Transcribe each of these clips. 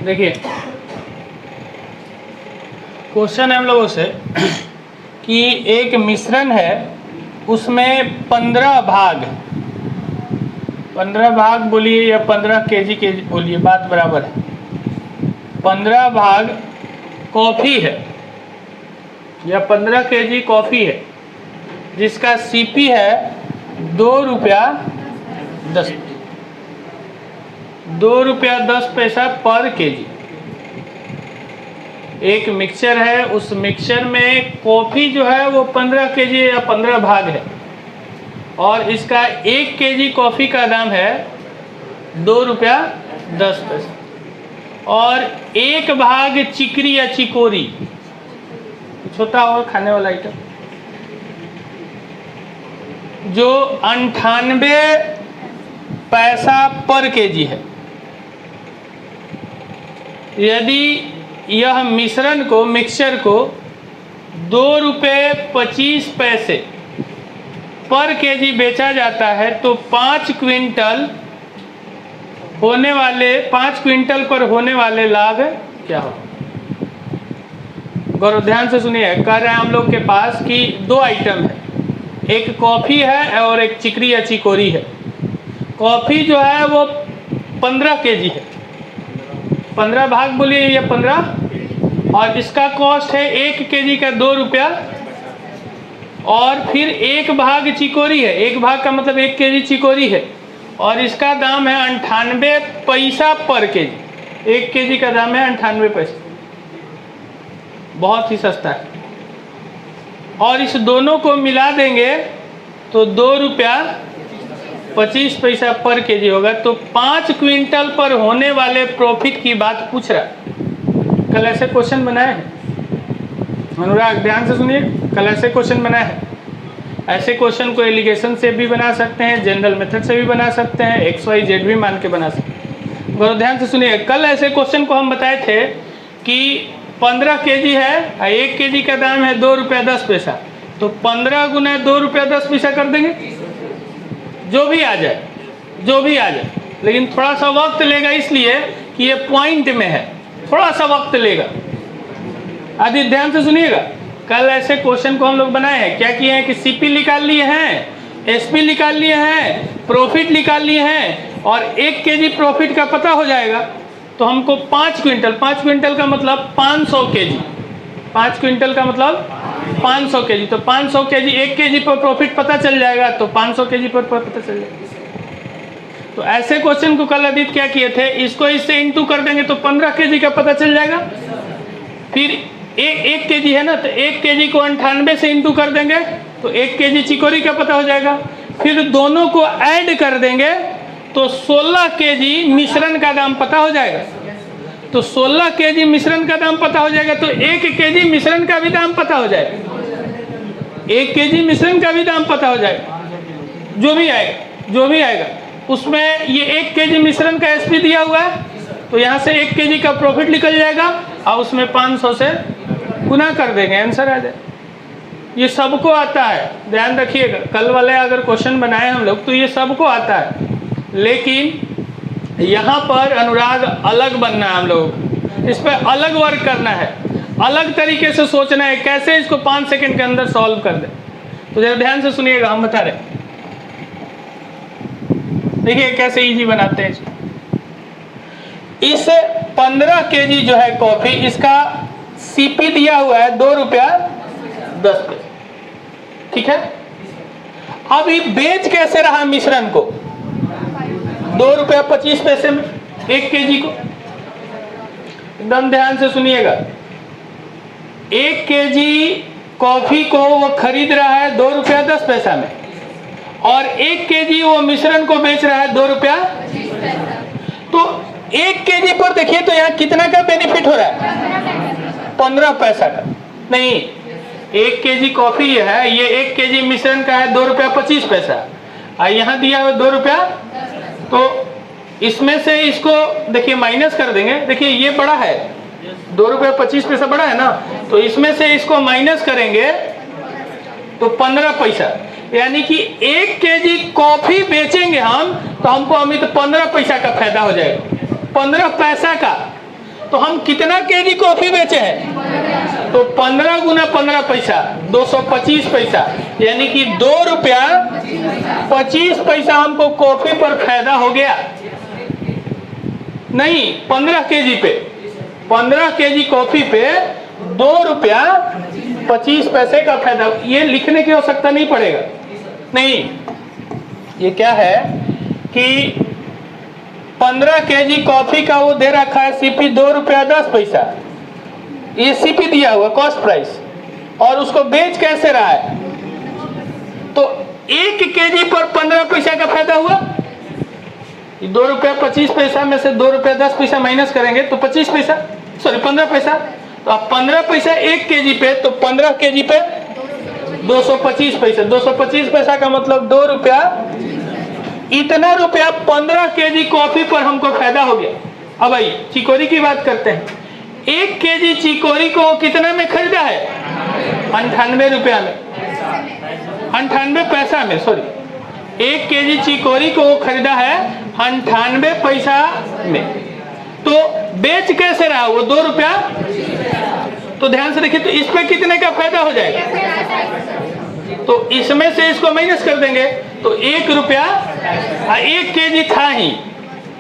देखिए क्वेश्चन है हम लोगों से कि एक मिश्रण है, उसमें 15 भाग बोलिए या 15 केजी बोलिए, बात बराबर है। 15 भाग कॉफ़ी है या 15 केजी कॉफ़ी है, जिसका सीपी है 2 रुपया 10 पैसा पर केजी। एक मिक्सचर है, उस मिक्सचर में कॉफ़ी जो है वो 15 केजी या 15 भाग है, और इसका 1 केजी कॉफ़ी का दाम है 2 रुपया 10 पैसा, और 1 भाग चिकरी या चिकोरी, कुछ होता होगा खाने वाला आइटम, जो 98 पैसा पर केजी है। यदि यह मिक्सचर को 2 रुपये 25 पैसे पर केजी बेचा जाता है, तो 5 क्विंटल पर होने वाले लाभ क्या हो? गौरव ध्यान से सुनिए, कह रहे हैं हम लोग के पास कि 2 आइटम है, एक कॉफ़ी है और एक चिकरी या चिकोरी है। कॉफ़ी जो है वो 15 केजी है, 15 भाग बोलिए या 15, और इसका कॉस्ट है 1 केजी का 2 रुपया, और फिर 1 भाग चिकोरी है, 1 भाग का मतलब 1 केजी चिकोरी है, और इसका दाम है 98 पैसा पर केजी। 1 केजी का दाम है 98 पैसा, बहुत ही सस्ता है। और इस दोनों को मिला देंगे तो 2 रुपया 25 पैसा पर केजी होगा। तो 5 क्विंटल पर होने वाले प्रॉफिट की बात पूछ रहा है। कल ऐसे क्वेश्चन बनाए हैं, अनुराग ध्यान से सुनिए, कल ऐसे क्वेश्चन बनाए हैं। ऐसे क्वेश्चन को एलिगेशन से भी बना सकते हैं, जनरल मेथड से भी बना सकते हैं, XYZ भी मान के बना सकते हैं। गौरव ध्यान से सुनिए, कल ऐसे क्वेश्चन को हम बताए थे कि 15 केजी है, 1 केजी का दाम है 2 रुपया 10 पैसा, तो 15 गुना 2 रुपया 10 पैसा कर देंगे, जो भी आ जाए, लेकिन थोड़ा सा वक्त लेगा, इसलिए कि ये पॉइंट में है, थोड़ा सा वक्त लेगा। आदि ध्यान से सुनिएगा, कल ऐसे क्वेश्चन को हम लोग बनाए हैं, क्या किए हैं कि सीपी निकाल लिए हैं, एसपी निकाल लिए हैं, प्रॉफिट निकाल लिए हैं, और 1 केजी प्रॉफिट का पता हो जाएगा। तो हमको 5 क्विंटल का मतलब 500 केजी, 5 क्विंटल का मतलब 500 केजी, तो 500 केजी 1 केजी पर प्रॉफिट पता चल जाएगा, तो 500 केजी पर पता चल जाएगा। तो ऐसे क्वेश्चन को कल आदित्य क्या किए थे, इसको इससे इंटू कर देंगे तो 15 केजी का पता चल जाएगा। फिर 1 केजी है ना, तो 1 केजी को 98 से इंटू कर देंगे तो 1 केजी चिकोरी का पता हो जाएगा। फिर दोनों को ऐड कर देंगे तो 16 केजी मिश्रण का दाम पता हो जाएगा। तो 16 केजी मिश्रण का दाम पता हो जाएगा, तो 1 केजी मिश्रण का भी दाम पता हो जाएगा, 1 केजी मिश्रण का भी दाम पता हो जाएगा, जो भी आएगा उसमें। ये 1 केजी मिश्रण का एसपी दिया हुआ है, तो यहाँ से 1 केजी का प्रॉफिट निकल जाएगा, और उसमें 500 से गुना कर देंगे, आंसर आ जाए। ये सबको आता है, ध्यान रखिएगा, कल वाले अगर क्वेश्चन बनाए हम लोग तो ये सबको आता है, लेकिन यहाँ पर अनुराग अलग बनना है, हम लोग इस पर अलग वर्क करना है, अलग तरीके से सोचना है, कैसे इसको 5 सेकंड के अंदर सॉल्व कर दे। तो जरा ध्यान से सुनिएगा, हम बता रहे, देखिए कैसे इजी बनाते हैं इसको। इस 15 केजी जो है कॉफी, इसका सीपी दिया हुआ है 2 रुपया 10 पैसा, ठीक है। अब ये बेच कैसे रहा मिश्रण को 2 रुपया 25 पैसे में 1 केजी को, एकदम ध्यान से सुनिएगा। 1 केजी कॉफी को वो खरीद रहा है 2 रुपया 10 पैसा में, और 1 केजी वो मिश्रण को बेच रहा है 2 रुपया। तो 1 केजी पर देखिए तो यहाँ कितना का बेनिफिट हो रहा है, 15 पैसा का। नहीं, 1 केजी कॉफी है, ये 1 केजी मिश्रण का है 2 रुपया 25 पैसा, और यहाँ दिया हुआ 2 रुपया, तो इसमें से इसको देखिए माइनस कर देंगे। देखिए ये बड़ा है, 2 रुपया 25 पैसा बड़ा है ना, तो इसमें से इसको माइनस करेंगे तो 15 पैसा, यानी कि 1 केजी कॉफी बेचेंगे हम, तो हमको अमित 15 पैसा का फायदा हो जाएगा, 15 पैसा का। तो हम कितना केजी कॉफी बेचे हैं? तो 15 गुना 15 पैसा 225 पैसा, यानी कि 2 रुपया 25 पैसा हमको कॉफी पर फायदा हो गया। नहीं, 15 केजी पे, 15 केजी कॉफी पे 2 रुपया 25 पैसे का फायदा। ये लिखने की आवश्यकता नहीं पड़ेगा। नहीं, ये क्या है कि 15 केजी कॉफी का वो दे रखा है सीपी 2 रुपया 10 पैसा, ये सीपी दिया हुआ कॉस्ट प्राइस, और उसको बेच कैसे रहा है? तो 1 केजी पर 15 पैसा का फायदा हुआ। 2 रुपया 25 पैसा में से 2 रुपया 10 पैसा माइनस करेंगे तो 25 पैसा, सॉरी 15 पैसा। तो अब 15 पैसा 1 केजी पे, तो 15 केजी पे 225 पैसा। 225 पैसा का मतलब 2 रुपया। इतना रुपया 15 केजी कॉफी पर हमको फायदा हो गया। अब भाई चिकोरी की बात करते हैं। 1 केजी चिकोरी को कितना में खरीदा है? 98 रुपया में, 98 पैसा में, सॉरी 1 केजी चिकोरी को खरीदा है 98 पैसा में। तो बेच कैसे रहा वो? 2 रुपया। तो ध्यान से देखिए, तो इस पे कितने का फायदा हो जाएगा? तो इसमें से इसको माइनस कर देंगे तो 1 रुपया, 1 केजी था ही,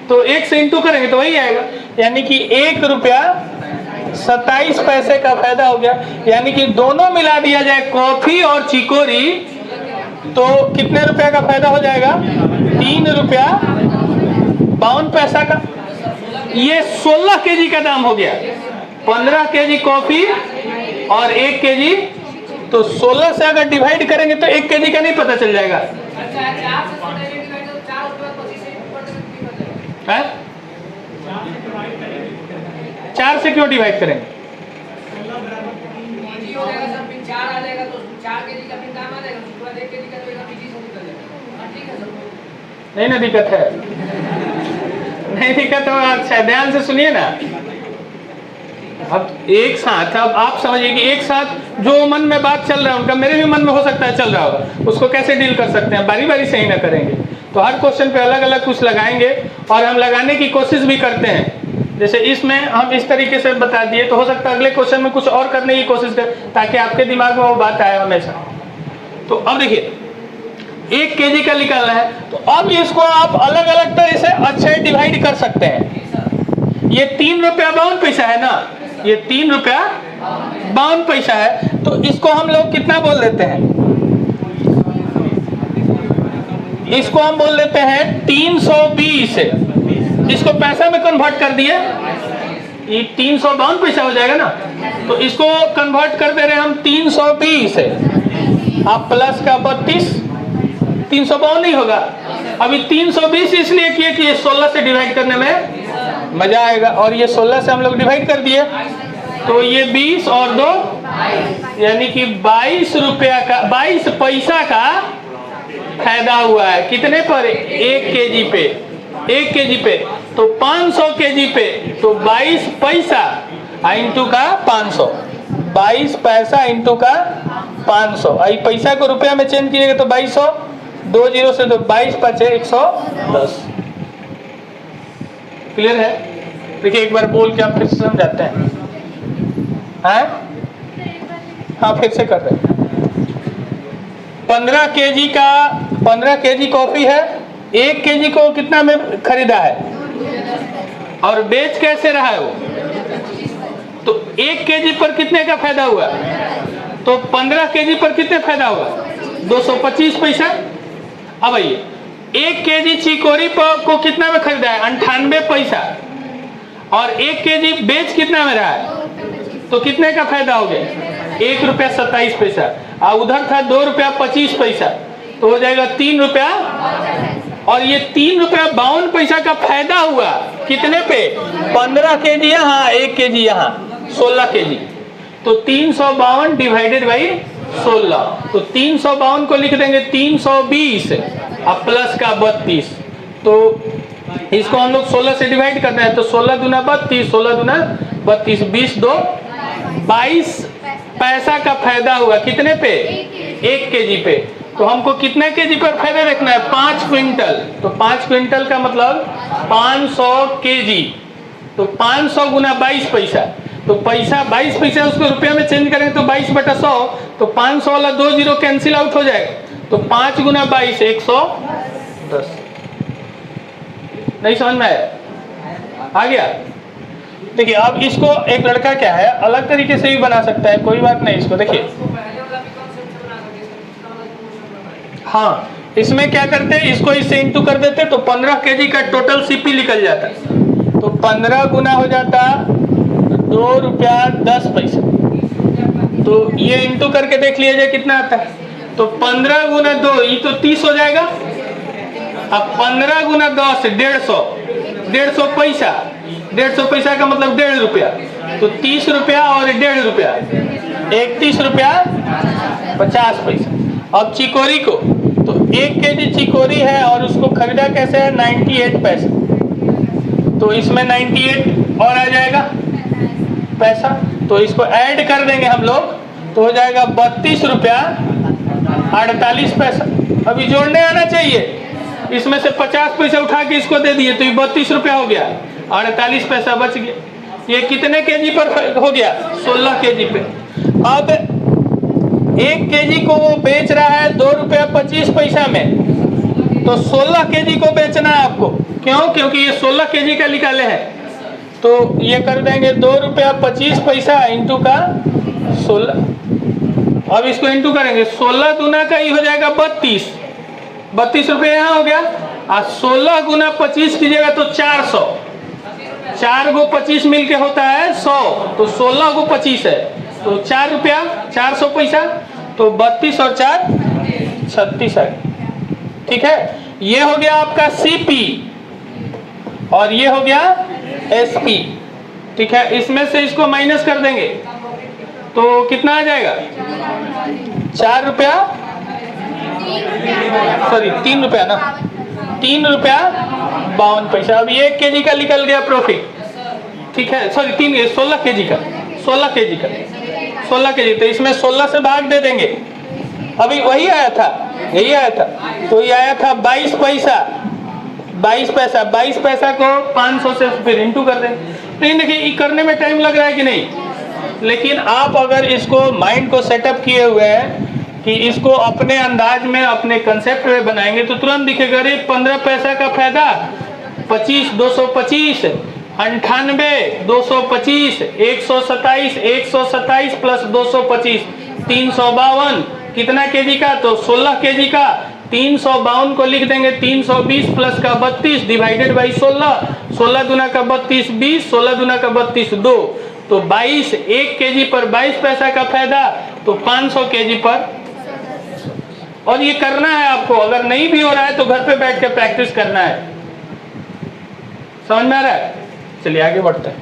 तो 1 से इंटू करेंगे तो वही आएगा, यानी कि 1 रुपया 27 पैसे का फायदा हो गया। यानी कि दोनों मिला दिया जाए, कॉफी और चिकोरी, तो कितने रुपया का फायदा हो जाएगा? 3 रुपया 52 पैसा का। ये 16 केजी का दाम हो गया। 15 केजी कॉफी और 1 केजी, तो 16 से अगर डिवाइड करेंगे तो 1 केजी का नहीं पता चल जाएगा। है? 4 से क्यों डिवाइड करेंगे? नहीं ना दिक्कत है, नहीं दिक्कत है। अच्छा ध्यान से सुनिए ना। अब एक साथ, अब आप समझिए कि एक साथ जो मन में बात चल रहा है उनका मेरे भी मन में हो सकता है चल रहा होगा, उसको कैसे डील कर सकते हैं? बारी बारी से ही ना करेंगे, तो हर क्वेश्चन पे अलग अलग कुछ लगाएंगे, और हम लगाने की कोशिश भी करते हैं। जैसे इसमें हम इस तरीके से बता दिए, तो हो सकता है अगले क्वेश्चन में कुछ और करने की कोशिश करें, ताकि आपके दिमाग में वो बात आए हमेशा। तो अब देखिए 1 केजी का निकालना है, तो अब इसको आप अलग अलग तरह से अच्छे डिवाइड कर सकते हैं। ये 3 रुपया 52 पैसा है ना, ये 3 रुपया 52 पैसा है, तो इसको हम लोग कितना बोल देते हैं? इसको हम बोल देते हैं 320। इसको पैसा में कन्वर्ट कर दिए, ये 352 पैसा हो जाएगा ना, तो इसको कन्वर्ट कर दे रहे हैं हम 320। आप प्लस का 32, 352 नहीं होगा। अभी 320 इसलिए किए कि ये 16 से डिवाइड करने में मजा आएगा, और ये 16 से हम लोग डिवाइड कर दिए, तो ये 20 और 2, यानी कि 22 रुपया का, 22 पैसा का फायदा हुआ है। कितने पर? 1 केजी पे, 1 केजी पे, तो 500 केजी पे, तो 22 पैसा इंटू का 500, 22 पैसा इंटू का 500। आई पैसा को रुपया में चेंज कीजिएगा तो 2200, 2 जीरो से तो 22 5 110। क्लियर है? देखिए एक बार बोल के आप फिर से समझाते हैं। हाँ फिर से कर रहे हैं। 15 केजी का, 15 केजी कॉफी है, 1 केजी को कितना में खरीदा है और बेच कैसे रहा है वो? तो 1 केजी पर कितने का फायदा हुआ? तो 15 केजी पर कितने फायदा हुआ? 225 पैसा। अब आइए 1 केजी चिकोरी को कितना में खरीदा है? 98 पैसा, और 1 केजी बेच कितना में रहा है? तो कितने का फायदा हो गया? 1 रुपया 27 पैसा, और उधर था 2 रुपया 25 पैसा, तो हो जाएगा 3 रुपया, और ये 3 रुपया 52 पैसा का फायदा हुआ कितने पे? 15 केजी यहाँ, 1 केजी यहाँ, 16 केजी, तो 352 डिवाइडेड बाई 16, तो 352 को लिख देंगे 320 और प्लस का 32, तो इसको हम लोग 16 से डिवाइड करते हैं, तो 16 दूना 32, 16 दूना 32, 20 2 22 पैसा का फायदा हुआ कितने पे? 1 केजी पे। तो हमको कितने केजी पर फायदा रखना है? 5 क्विंटल। तो 5 क्विंटल का मतलब 500 केजी, तो 500 गुना 22 पैसा, तो पैसा 22 पैसा उसको रुपया में चेंज करेंगे तो 22/100, तो 500 वाला 2 जीरो कैंसिल आउट हो जाएगा, तो 5 गुना 22 110। नहीं समझ में आया? आ गया? देखिए अब इसको एक लड़का क्या है अलग तरीके से भी बना सकता है, कोई बात नहीं। इसको देखिए, हाँ इसमें क्या करते हैं, इसको इससे इंटू कर देते तो 15 kg का टोटल सीपी निकल जाता है। तो 15 गुना हो जाता 2 रुपया 10 पैसा। तो ये इंटू करके देख लीजिए कितना आता है। तो 15 गुना 2 ये तो 30 हो जाएगा। अब 15 गुना 10 150 पैसा, 150 पैसा का मतलब 1.5 रुपया, तो 30 रुपया और 1.5 रुपया 31 रुपया 50 पैसा। अब चिकोरी को, तो 1 kg चिकोरी है और उसको खरीदा कैसे है 98 पैसा, तो इसमें 98 और आ जाएगा पैसा, तो इसको ऐड कर देंगे हम लोग तो हो जाएगा 32 रुपया 48 पैसा। अभी जोड़ने आना चाहिए, इसमें से 50 पैसा उठा के इसको दे दिए तो ये 32 रुपया हो गया, 48 पैसा बच गया। ये कितने केजी पर हो गया? 16 केजी पे। अब 1 केजी को वो बेच रहा है 2 रुपया 25 पैसा में, तो 16 केजी को बेचना है आपको। क्यों? क्योंकि ये 16 केजी का निकाले हैं, तो ये कर देंगे 2 रुपया 25 पैसा इंटू का 16। अब इसको इंटू करेंगे, 16 गुना का ही हो जाएगा 32 रुपये यहाँ हो गया। और 16 गुना 25 कीजिएगा तो 400, 4 को 25 मिलके होता है 100, तो 16 को 25 है तो 4 रुपया 400 पैसा, तो 32 और 4 36 है। ठीक है, ये हो गया आपका सीपी और ये हो गया एसपी। ठीक है, इसमें से इसको माइनस कर देंगे तो कितना आ जाएगा? 4 रुपया, सॉरी 3 रुपया ना, 3 रुपया 52 पैसा। अब 1 केजी का निकल गया प्रॉफिट। ठीक है, सॉरी 16 केजी का 16 केजी, तो इसमें 16 से भाग दे देंगे। अभी वही आया था, यही आया था, तो ये आया था 22 पैसा। 22 पैसा को 500 से फिर इंटू कर देंगे। नहीं देखिए करने में टाइम लग रहा है कि नहीं, लेकिन आप अगर इसको माइंड को सेटअप किए हुए हैं कि इसको अपने अंदाज में अपने कंसेप्ट में बनाएंगे तो तुरंत दिखेगा। अरे 15 पैसा का फायदा 25 225 98 225 127 प्लस 225 352 कितना केजी का? तो 16 केजी का। 352 को लिख देंगे 320 प्लस का 32 डिवाइडेड बाई 16 दुना का 32 20, 16 दुना का 32 2, तो 22 1 केजी पर 22 पैसा का फायदा, तो 500 केजी पर। और ये करना है आपको, अगर नहीं भी हो रहा है तो घर पे बैठ के प्रैक्टिस करना है। समझ में आ रहा है? चलिए आगे बढ़ते हैं।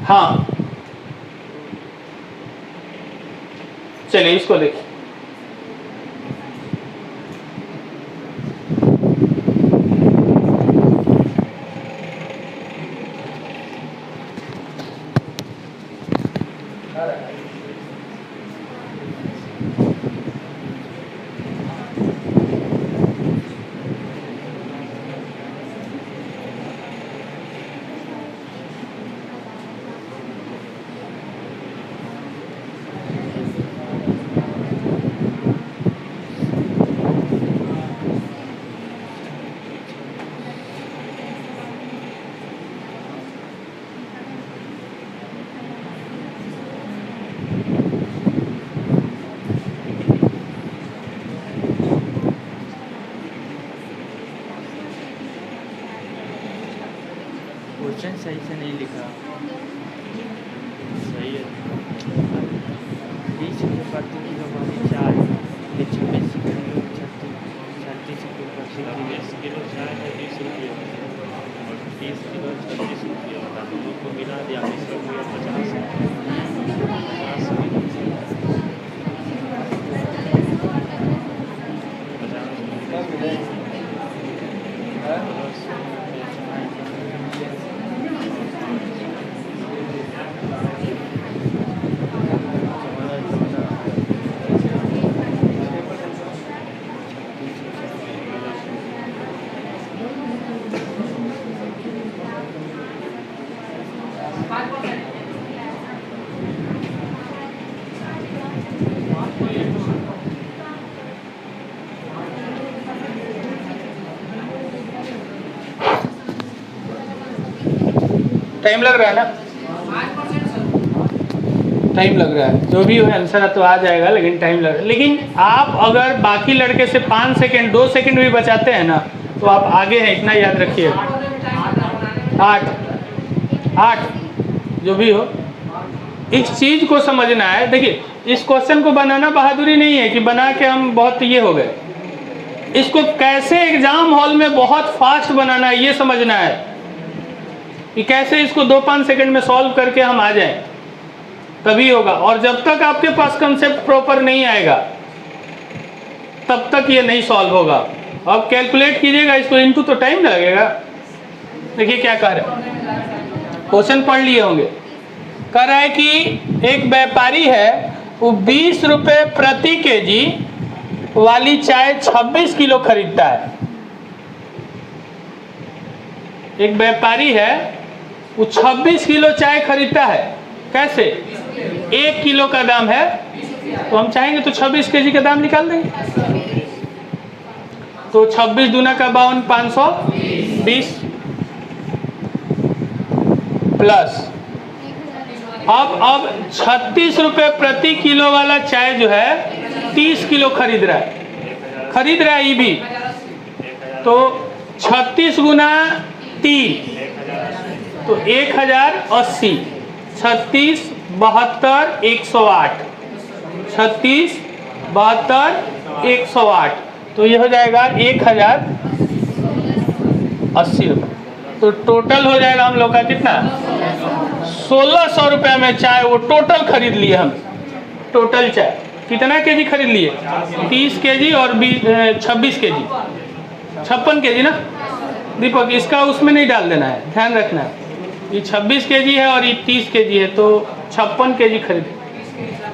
हाँ चलिए इसको देखिए। क्वेश्चन सही से नहीं लिखा। सही है। 20 रुपये प्रति किलो वाली चाय 26 किलो 36 रुपये प्रति किलो। 20 किलो चाय है 20 रुपये और 30 किलो 36 रुपये होता है, दोनों को मिला दिया 20 रुपये 50 50 टाइम लग रहा है ना? टाइम लग रहा है, जो भी हो आंसर तो आ जाएगा, लेकिन टाइम लग रहा है। लेकिन आप अगर बाकी लड़के से 5 सेकंड 2 सेकंड भी बचाते हैं ना तो आप आगे हैं, इतना याद रखिए। 8 जो भी हो, इस चीज़ को समझना है। देखिए, इस क्वेश्चन को बनाना बहादुरी नहीं है कि बना के हम बहुत ये हो गए। इसको कैसे एग्जाम हॉल में बहुत फास्ट बनाना है ये समझना है, कि कैसे इसको 2-5 सेकंड में सॉल्व करके हम आ जाएं, तभी होगा। और जब तक आपके पास कंसेप्ट प्रॉपर नहीं आएगा तब तक ये नहीं सॉल्व होगा। अब कैलकुलेट कीजिएगा इसको, इनटू तो टाइम लगेगा। देखिए क्या कह रहे हैं, क्वेश्चन पढ़ लिए होंगे। कह रहा है कि एक व्यापारी है, वो 20 रुपये प्रति केजी वाली चाय 26 किलो खरीदता है। एक व्यापारी है, वो 26 किलो चाय खरीदता है। कैसे? 1 किलो का दाम है, तो हम चाहेंगे तो 26 केजी का दाम निकाल देंगे। तो 26 दूना का 52, 520 प्लस अब 36 रुपये प्रति किलो वाला चाय जो है 30 किलो खरीद रहा है ये भी। तो 36 गुना 3 तो 1080, 36, 72, 108, 36, 72, 108, तो ये हो जाएगा 1080 रुपये। तो टोटल हो जाएगा हम लोग का कितना? 1600 रुपये में चाय वो टोटल खरीद लिए हम। टोटल चाय कितना केजी खरीद लिए? 30 केजी और 26 केजी, 56 केजी ना दीपक, इसका उसमें नहीं डाल देना है, ध्यान रखना है। ये 26 केजी है और ये 30 केजी है, तो 56 केजी खरीदे।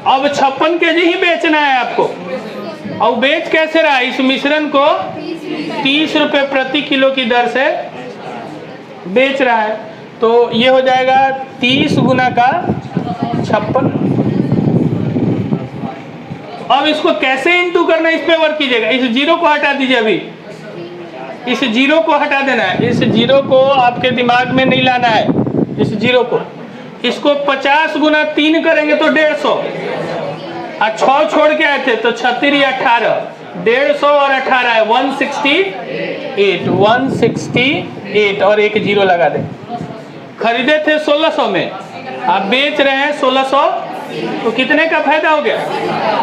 अब 56 केजी ही बेचना है आपको। और बेच कैसे रहा? इस मिश्रण को 30 रुपये प्रति किलो की दर से बेच रहा है। तो ये हो जाएगा 30 गुना का 56। अब इसको कैसे इंटू करना है, इस पे वर्क कीजिएगा। इस जीरो को हटा दीजिए, अभी इस जीरो को हटा देना है। इस जीरो को आपके दिमाग में नहीं लाना है, इस जीरो को। इसको 50 गुना 3 करेंगे तो 150, और 6 छोड़ के आए थे तो 36 या 18, 150 और 18 है 168 और एक जीरो लगा दे। खरीदे थे 1600 में, आप बेच रहे हैं 1600, तो कितने का फायदा हो गया?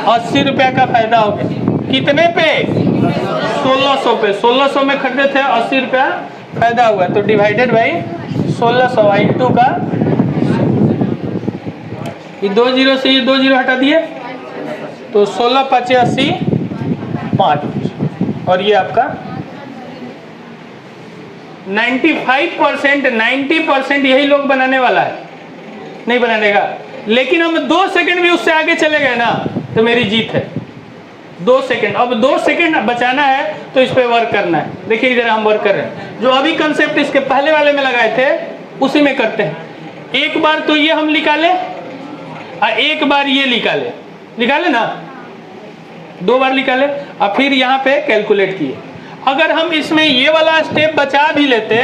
80 रुपये का फायदा हो गया। कितने पे? 1600 पे। 1600 में खरीदे थे, 80 रुपया फायदा हुआ। तो डिवाइडेड बाई 1600 इंटू का, ये 2 जीरो से ये 2 जीरो हटा दिए, तो 16 × 5 = 80, 5, और ये आपका 95%, 90% यही लोग बनाने वाला है, नहीं बनाने का। लेकिन हम 2 सेकंड भी उससे आगे चले गए ना तो मेरी जीत है। 2 सेकंड, अब 2 सेकंड बचाना है तो इस पे वर्क करना है। देखिए इधर हम वर्क कर रहे हैं, जो अभी कंसेप्ट इसके पहले वाले में लगाए थे उसी में करते हैं। एक बार तो ये हम निकाले और एक बार ये निकाले ना, 2 बार निकाले और फिर यहाँ पे कैलकुलेट किए। अगर हम इसमें ये वाला स्टेप बचा भी लेते,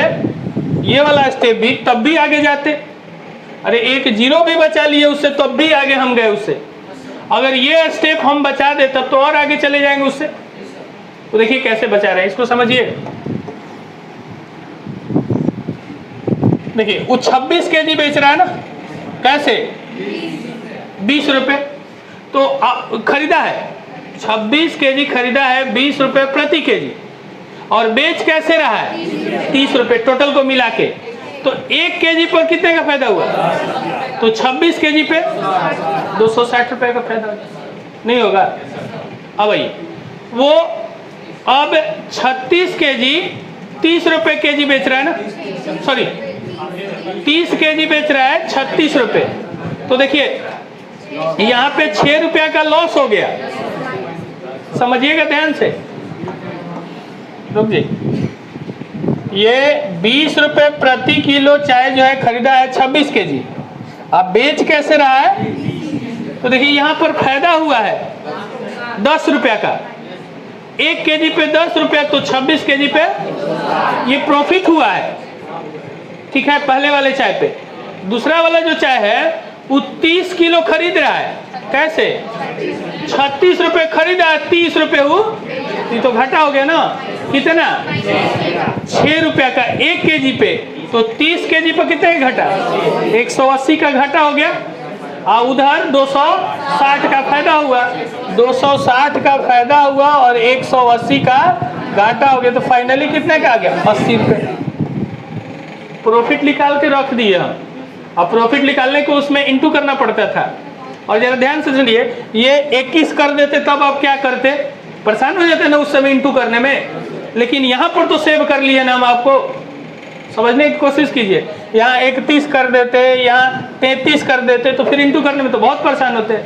ये वाला स्टेप भी, तब भी आगे जाते। अरे एक जीरो भी बचा लिए उससे, तब भी आगे हम गए उससे। अगर ये स्टेप हम बचा दे तब तो और आगे चले जाएंगे उससे। तो देखिए कैसे बचा रहे हैं, इसको समझिए। देखिए वो 26 केजी बेच रहा है ना, कैसे? 20 रुपये। तो खरीदा है 26 केजी, खरीदा है 20 रुपये प्रति केजी, और बेच कैसे रहा है? 30 रुपये टोटल को मिला के। तो 1 केजी पर कितने का फायदा हुआ? तो 26 केजी पे 260 रुपये का फायदा नहीं होगा। अब आइए, वो अब 36 केजी 30 रुपये केजी बेच रहा है ना, सॉरी 30 केजी बेच रहा है 36 रुपये। तो देखिए यहाँ पे 6 रुपया का लॉस हो गया, समझिएगा ध्यान से। रुक जी, ये 20 रुपये प्रति किलो चाय जो है खरीदा है 26 केजी, अब बेच कैसे रहा है? तो देखिए यहाँ पर फायदा हुआ है 10 रुपया का, 1 केजी पे 10 रुपया, तो 26 केजी पे ये प्रॉफिट हुआ है। ठीक है, पहले वाले चाय पे। दूसरा वाला जो चाय है वो 30 किलो खरीद रहा है। कैसे? 36 रुपये खरीदा, 30 रुपये वो, ये तो घाटा हो गया ना। कितना? 6 रुपया का 1 केजी पे, तो 30 केजी पे कितना घटा? 180 का घाटा हो गया। और उधर 260 का फायदा हुआ, 260 का फायदा हुआ और 180 का घाटा हो गया। तो फाइनली कितने का आ गया? 80 रुपये। प्रॉफिट निकाल के रख दिए हम। अब प्रॉफिट निकालने को उसमें इंटू करना पड़ता था। और जरा ध्यान से सुनिए, ये 21 कर देते तब आप क्या करते? परेशान हो जाते ना उस समय इंटू करने में। लेकिन यहाँ पर तो सेव कर लिए ना हम, आपको समझने की कोशिश कीजिए। यहाँ 31 कर देते, यहाँ 33 कर देते, तो फिर इंटू करने में तो बहुत परेशान होते।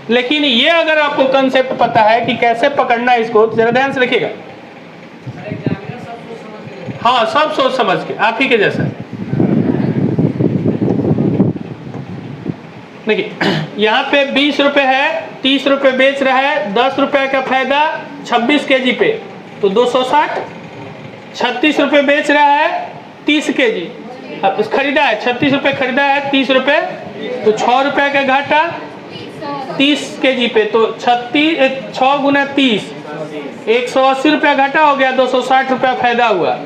लेकिन ये अगर आपको कंसेप्ट पता है कि कैसे पकड़ना है इसको, तो जरा ध्यान से रखिएगा। हाँ, सब सोच समझ के, आप ही के जैसा। देखिए यहाँ पे 20 रुपये है, 30 रुपये बेच रहा है, 10 रुपये का फायदा 26 केजी पे, तो 260। 36 रुपये बेच रहा है 30 केजी, अब खरीदा है 36 रुपये खरीदा है, 30 रुपये, तो 6 रुपये का घाटा 30 केजी पे, तो 6 गुना 30, 180 रुपया घाटा हो गया, 260 रुपया फायदा हुआ।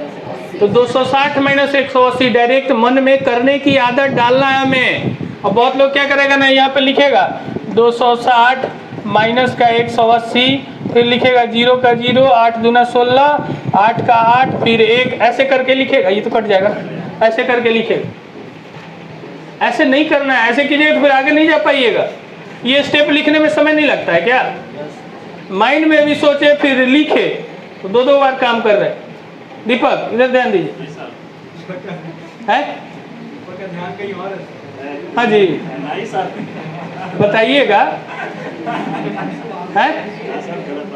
तो 260 माइनस 180 डायरेक्ट मन में करने की आदत डालना है हमें। और बहुत लोग क्या करेगा ना, यहाँ पे लिखेगा 260 माइनस का 180, फिर लिखेगा 0 का 0, 8 दूना 16, 8 का 8, फिर 1, ऐसे करके लिखेगा। ये तो कट जाएगा, ऐसे करके लिखेगा। ऐसे नहीं करना है, ऐसे कीजिएगा तो फिर आगे नहीं जा पाइएगा। ये स्टेप लिखने में समय नहीं लगता है क्या? माइंड में भी सोचे फिर लिखे, तो 2 बार काम कर रहे हैं। दीपक इधर ध्यान दीजिए। है? हाँ जी, बताइएगा। है?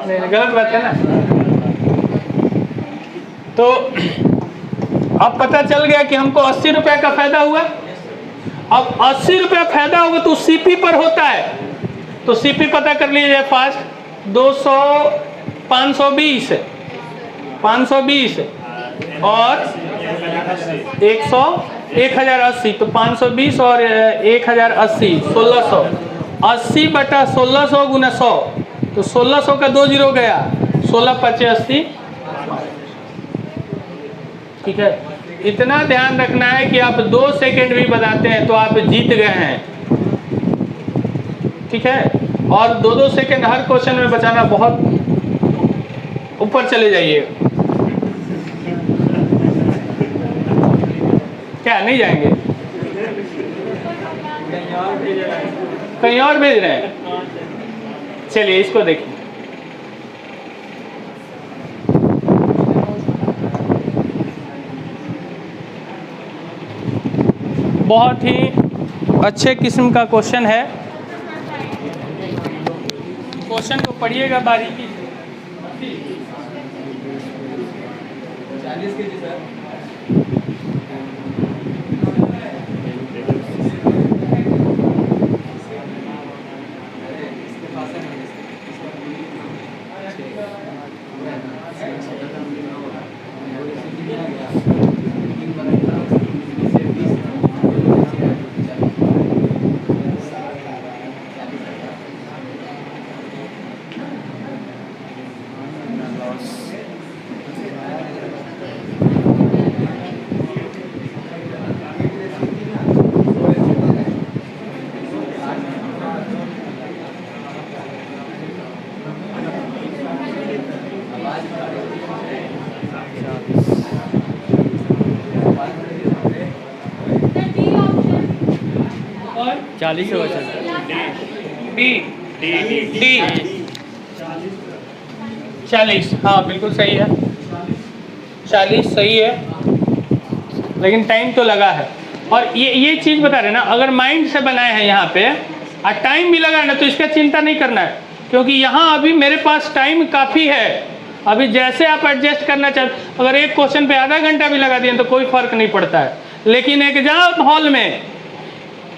नहीं, गलत बात है ना। तो अब पता चल गया कि हमको 80 रुपये का फायदा हुआ। अब 80 रुपया फायदा होगा तो सीपी पर होता है, तो सीपी पता कर लीजिए फास्ट। 200 520 और 1080, तो 520 और 1080 1600, 80 बटा 1600 गुना 100, तो 1600 का 2 जीरो गया, 16 5 80। ठीक है, इतना ध्यान रखना है कि आप 2 सेकंड भी बताते हैं तो आप जीत गए हैं। ठीक है, और 2-2 सेकंड हर क्वेश्चन में बचाना, बहुत ऊपर चले जाइए। क्या नहीं जाएंगे? कहीं और भेज रहे हैं? चलिए इसको देखिए। बहुत ही अच्छे किस्म का क्वेश्चन है। क्वेश्चन को पढ़िएगा बारीकी से। 40 के जी सर। और 40 हो डी 40, हाँ बिल्कुल सही है, 40 सही है, लेकिन टाइम तो लगा है। और ये चीज़ बता रहे ना, अगर माइंड से बनाए हैं यहाँ पे और टाइम भी लगा है ना, तो इसका चिंता नहीं करना है, क्योंकि यहाँ अभी मेरे पास टाइम काफ़ी है। अभी जैसे आप एडजस्ट करना चाहते, अगर एक क्वेश्चन पे आधा घंटा भी लगा दिए तो कोई फ़र्क नहीं पड़ता है। लेकिन एग्जाम हॉल में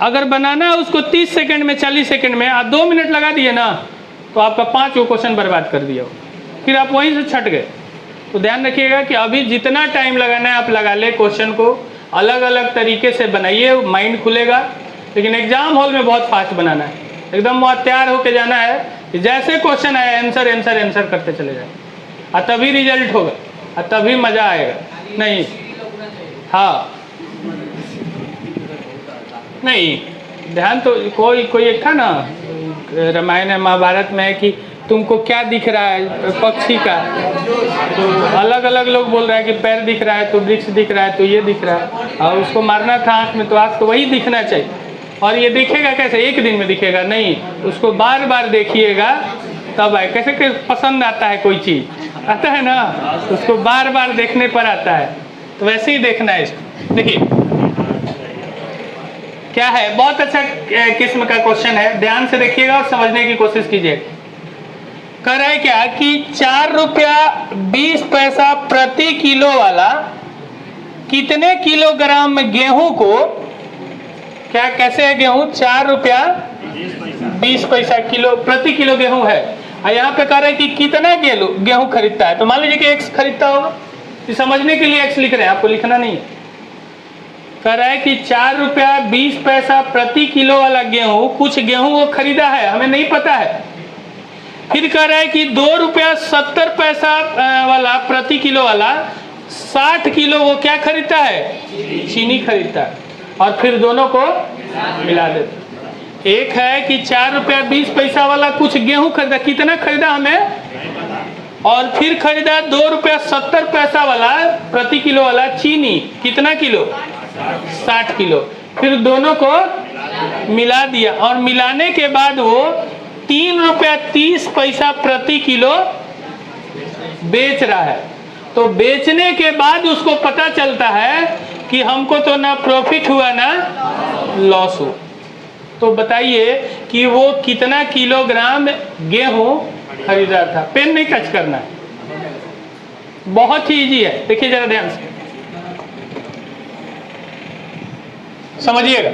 अगर बनाना है उसको 30 सेकंड में, 40 सेकंड में, आप 2 मिनट लगा दिए ना तो आपका 5 क्वेश्चन बर्बाद कर दिया, फिर आप वहीं से छट गए। तो ध्यान रखिएगा कि अभी जितना टाइम लगाना है आप लगा ले, क्वेश्चन को अलग अलग तरीके से बनाइए, माइंड खुलेगा। लेकिन एग्जाम हॉल में बहुत फास्ट बनाना है, एकदम वहाँ तैयार होके जाना है कि जैसे क्वेश्चन आया आंसर आंसर आंसर करते चले जाए, और तभी रिजल्ट होगा और तभी मज़ा आएगा। नहीं, हाँ नहीं, ध्यान तो कोई एक था ना रामायण महाभारत में कि तुमको क्या दिख रहा है पक्षी का, तो अलग अलग लोग बोल रहे हैं कि पैर दिख रहा है, तो वृक्ष दिख रहा है, तो ये दिख रहा है, और उसको मारना था आँख में, तो आँख तो वही दिखना चाहिए। और ये दिखेगा कैसे? एक दिन में दिखेगा नहीं, उसको बार बार देखिएगा तब आए। कैसे पसंद आता है कोई चीज़, आता है ना, तो उसको बार बार देखने पर आता है, तो वैसे ही देखना है इसको। देखिए क्या है, बहुत अच्छा किस्म का क्वेश्चन है, ध्यान से देखिएगा और समझने की कोशिश कीजिएगा। कह रहा है क्या कि 4 रुपया 20 पैसा प्रति किलो वाला कितने किलोग्राम गेहूं को, क्या कैसे है गेहूं, 4 रुपया 20 पैसा किलो प्रति किलो गेहूं है, और यहाँ पे कह रहे हैं कि कितना गेहूं खरीदता है। तो मान लीजिए कि एक्स खरीदता होगा, तो समझने के लिए एक्स लिख रहे हैं, आपको लिखना नहीं है। कह रहा है कि 4 रुपया 20 पैसा प्रति किलो वाला गेहूं, कुछ गेहूं वो खरीदा है, हमें नहीं पता है। फिर कह रहा है कि 2 रुपया 70 पैसा वाला प्रति किलो वाला 60 किलो वो क्या खरीदता है, चीनी खरीदता है, और फिर दोनों को मिला देते। एक है कि 4 रुपया 20 पैसा वाला कुछ गेहूं खरीदा, कितना खरीदा हमें, और फिर खरीदा 2 रुपया 70 पैसा वाला प्रति किलो वाला चीनी, कितना किलो, 60 किलो, फिर दोनों को मिला दिया, और मिलाने के बाद वो 3 रुपया 30 पैसा प्रति किलो बेच रहा है। तो बेचने के बाद उसको पता चलता है कि हमको तो ना प्रॉफिट हुआ ना लॉस हुआ। तो बताइए कि वो कितना किलोग्राम गेहूं खरीदा था। पेन नहीं टच करना है, बहुत ही इजी है, देखिए जरा ध्यान से समझिएगा।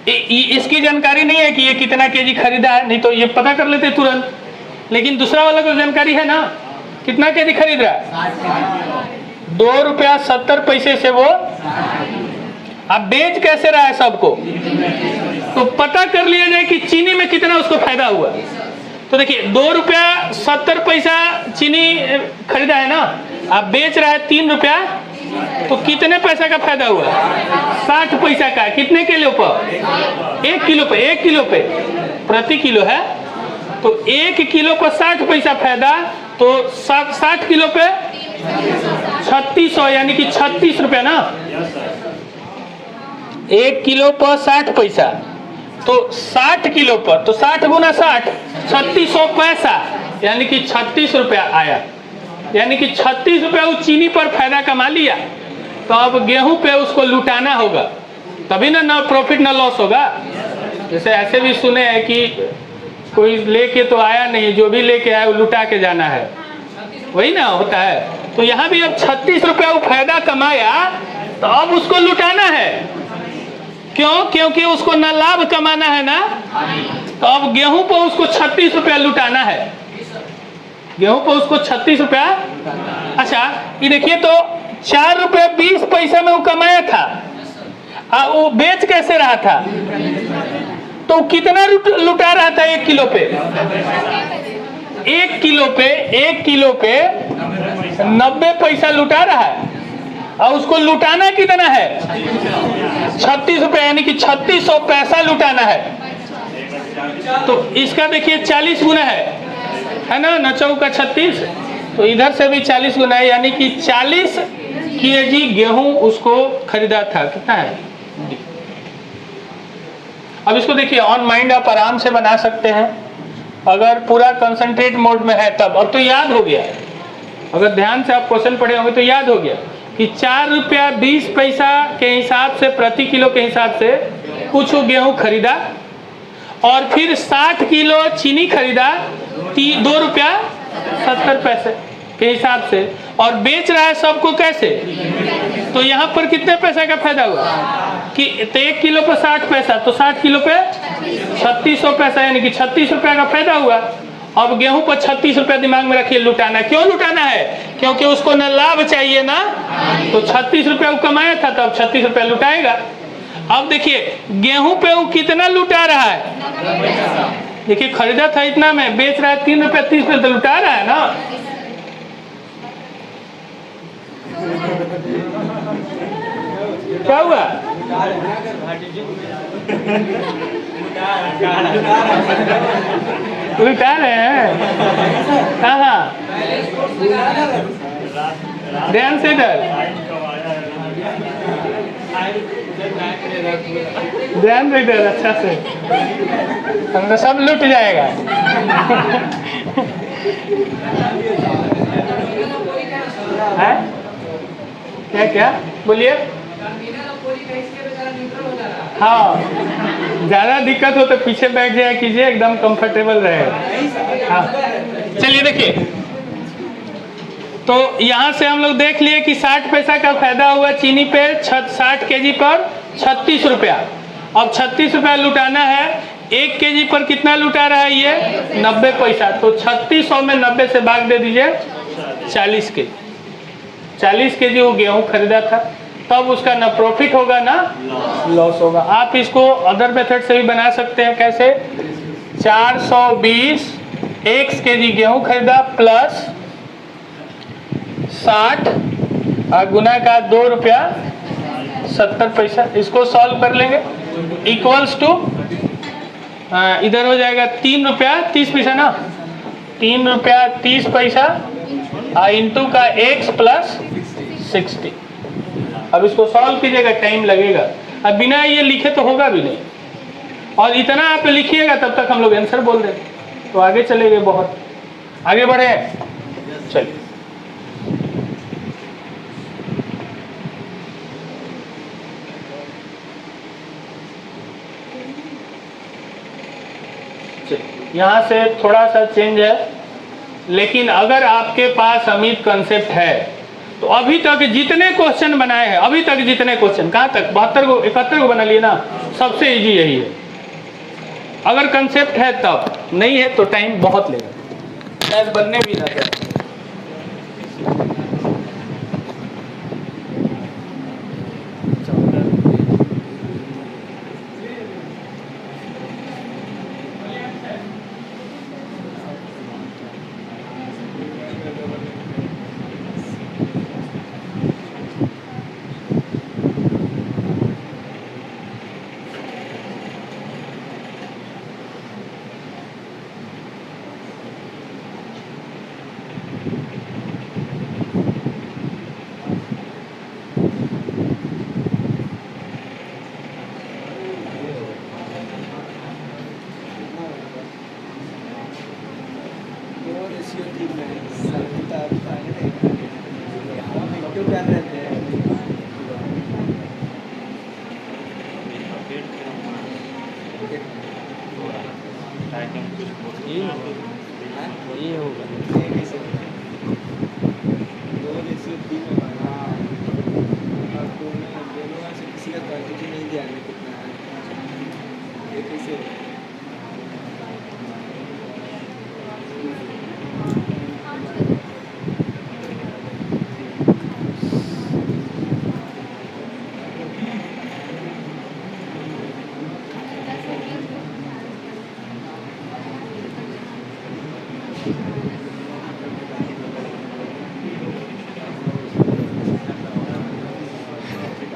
इसकी जानकारी नहीं है कि ये कितना केजी खरीदा है, नहीं तो ये पता कर लेते तुरंत। लेकिन दूसरा वाला को जानकारी है ना, कितना केजी खरीद रहा है, 2 रुपया 70 पैसे से वो अब बेच कैसे रहा है सबको, तो पता कर लिया जाए कि चीनी में कितना उसको फायदा हुआ। तो देखिए 2 रुपया 70 पैसा चीनी खरीदा है ना, अब बेच रहा है 3 रुपया, तो कितने पैसा का फायदा हुआ, 60 पैसा का। कितने किलो पर, 1 किलो पे, 1 किलो पे प्रति किलो है, तो 1 किलो पर 60 पैसा फायदा, तो 60 किलो पे 3600, यानी कि 36 रुपया ना। 1 किलो पर 60 पैसा, तो 60 किलो पर, तो 60 गुना 60, 3600 पैसा, यानी कि 36 रुपया आया। यानी कि 36 रुपया उस चीनी पर फायदा कमा लिया। तो अब गेहूं पे उसको लुटाना होगा, तभी ना प्रॉफिट ना लॉस होगा। जैसे ऐसे भी सुने हैं कि कोई लेके तो आया नहीं, जो भी लेके आया वो लुटा के जाना है, वही ना होता है। तो यहाँ भी अब 36 रुपया वो फायदा कमाया, तो अब उसको लुटाना है। क्यों? क्योंकि उसको ना लाभ कमाना है ना, तो अब गेहूं पर उसको 36 रुपया लुटाना है, गेहूं पर उसको 36 रुपया। अच्छा ये देखिए, तो 4 रुपया 20 पैसा में वो कमाया था, वो बेच कैसे रहा था, तो कितना लुटा रहा था 1 किलो पे, 1 किलो पे 90 पैसा लुटा रहा है, और उसको लुटाना कितना है, 36 रुपया, यानी कि 3600 पैसा लुटाना है। तो इसका देखिए 40 गुना है ना, 9 चौका 36, तो इधर से भी 40 गुना है, यानी कि 40 केजी गेहूं उसको खरीदा था। कितना है, अब इसको देखिए ऑन माइंड आप आराम से बना सकते हैं, अगर पूरा कंसंट्रेट मोड में है तब। अब तो याद हो गया, अगर ध्यान से आप क्वेश्चन पढ़े होंगे तो याद हो गया कि 4 रुपया 20 पैसा के हिसाब से, प्रति किलो के हिसाब से कुछ गेहूं खरीदा, और फिर 60 किलो चीनी खरीदा 2 रुपया 70 पैसे। के हिसाब से, और बेच रहा है सबको कैसे, तो यहाँ पर कितने पैसे का फायदा हुआ कि तो 1 किलो पर 60 पैसा, तो 60 किलो पे 3600 पैसा, यानी कि 36 रुपया का फायदा हुआ। अब गेहूं पर 36 रुपया दिमाग में रखिए, लुटाना। क्यों लुटाना है? क्योंकि उसको ना लाभ चाहिए ना, तो 36 रुपया वो कमाया था, तो अब 36 रुपया लुटाएगा। अब देखिए गेहूं पे वो कितना लुटा रहा है, देखिए खरीदा था इतना में, बेच रहा है 3 रुपया 30 पैसे, तो लुटा रहा है ना। क्या हुआ? लुटा रहे हैं। हाँ, ध्यान से इधर, ध्यान से इधर, अच्छा से, हम तो सब लुट जाएगा। है क्या क्या बोलिए? हाँ, ज़्यादा दिक्कत हो तो पीछे बैठ जाया कीजिए, एकदम कंफर्टेबल रहेगा। हाँ, चलिए देखिए, तो यहाँ से हम लोग देख लिए कि 60 पैसा का फायदा हुआ चीनी पे 60 केजी पर 36 रुपया। अब 36 रुपया लुटाना है, 1 केजी पर कितना लुटा रहा है ये? 90 पैसा। तो 3600 में 90 से भाग दे दीजिए, 40 केजी। 40 केजी वो गेहूँ खरीदा था, तब उसका ना प्रॉफिट होगा ना लॉस होगा। आप इसको अदर मेथड से भी बना सकते हैं। कैसे? 420 1 केजी गेहूँ खरीदा प्लस 60 और गुना का 2 रुपया 70 पैसा। इसको सॉल्व कर लेंगे, इक्वल्स टू इधर हो जाएगा 3 रुपया 30 पैसा ना, 3 रुपया 30 पैसा इंटू का x प्लस 60। अब इसको सॉल्व कीजिएगा, टाइम लगेगा। अब बिना ये लिखे तो होगा भी नहीं, और इतना आप लिखिएगा तब तक हम लोग आंसर बोल देंगे, तो आगे चलेंगे, बहुत आगे बढ़े। चलिए यहाँ से थोड़ा सा चेंज है, लेकिन अगर आपके पास अमित कंसेप्ट है तो अभी तक जितने क्वेश्चन बनाए हैं, अभी तक जितने क्वेश्चन, कहाँ तक 72 को 71 को बना लिए ना, सबसे इजी यही है। अगर कंसेप्ट है तब, नहीं है तो टाइम बहुत लेगा, शायद बनने भी ना जाए। ये होगा किसी का क्वांटिटी नहीं ध्यान में कितना है, ये कैसे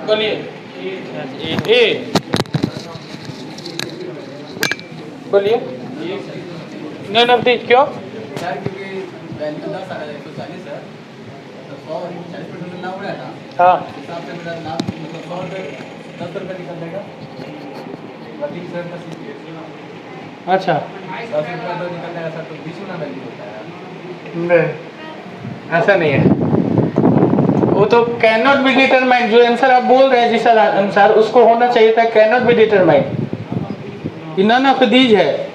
बोलिए ए, बोलिए नन ऑफ दिस। क्यों? सर क्योंकि वैल्यू 10 आ रहा है 140 है, तो 100 40% ना उड़ा ना, हाँ, हिसाब से मेरा नाम मतलब 100 रुपये 10 रुपये निकल जाएगा, वही सर का सीख। अच्छा 10 रुपये तो निकल जाएगा सर, तो 20 गुना वैल्यू होता है। नहीं, ऐसा नहीं है, वो तो कैन नॉट बी डिटरमाइंड। जो आंसर आप बोल रहे हैं जिस अनुसार, उसको होना चाहिए था can not be determined. None of these है,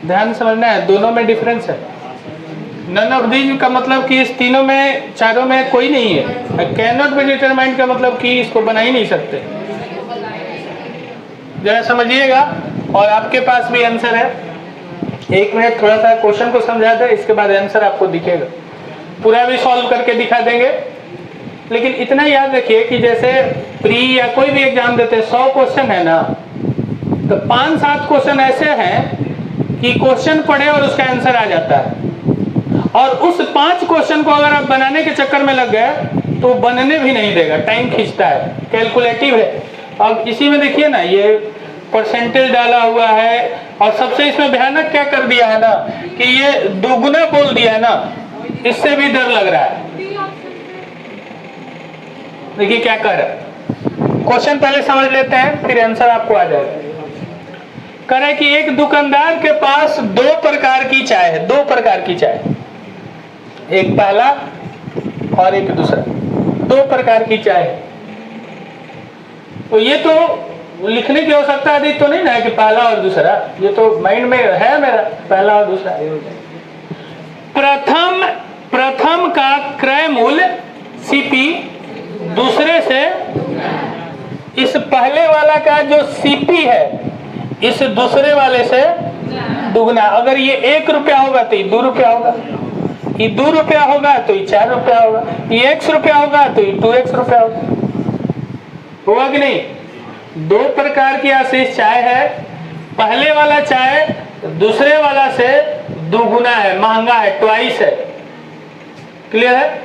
ध्यान समझना है, दोनों में डिफरेंस है। नन ऑफ दीज का मतलब कि इस तीनों में चारों में कोई नहीं है। कैन नॉट बी डिटरमाइंड का मतलब कि इसको बना ही नहीं सकते। जरा समझिएगा और आपके पास भी आंसर है। 1 मिनट थोड़ा सा क्वेश्चन को समझा दे, इसके बाद आंसर आपको दिखेगा। पूरा भी सॉल्व करके दिखा देंगे, लेकिन इतना याद रखिए कि जैसे प्री या कोई भी एग्जाम देते हैं 100 क्वेश्चन है ना, तो 5-7 क्वेश्चन ऐसे हैं कि क्वेश्चन पढ़े और उसका आंसर आ जाता है, और उस 5 क्वेश्चन को अगर आप बनाने के चक्कर में लग गए तो बनने भी नहीं देगा, टाइम खींचता है, कैलकुलेटिव है। अब इसी में देखिए ना, ये परसेंटेज डाला हुआ है, और सबसे इसमें भयानक क्या कर दिया है ना कि ये दोगुना बोल दिया है ना, इससे भी डर लग रहा है। देखिए क्या कर रहा है, क्वेश्चन पहले समझ लेते हैं फिर आंसर आपको आ जाएगा। कह रहा है कि एक दुकानदार के पास 2 प्रकार की चाय है, 2 प्रकार की चाय, एक पहला और एक दूसरा, 2 प्रकार की चाय है। तो ये तो लिखने की आवश्यकता अधिक तो नहीं ना है कि पहला और दूसरा, ये तो माइंड में है मेरा, पहला और दूसरा। प्रथम का क्रय मूल्य सीपी दूसरे से, इस पहले वाला का जो सीपी है इस दूसरे वाले से दुगना। अगर ये 1 रुपया होगा तो ये 2 रुपया होगा, ये 2 रुपया होगा तो ये 4 रुपया होगा, ये 1 रुपया होगा तो ये 2x रुपया होगा कि नहीं। 2 प्रकार की आशीष चाय है, पहले वाला चाय दूसरे वाला से दुगुना है, महंगा है, ट्वाइस है। क्लियर है।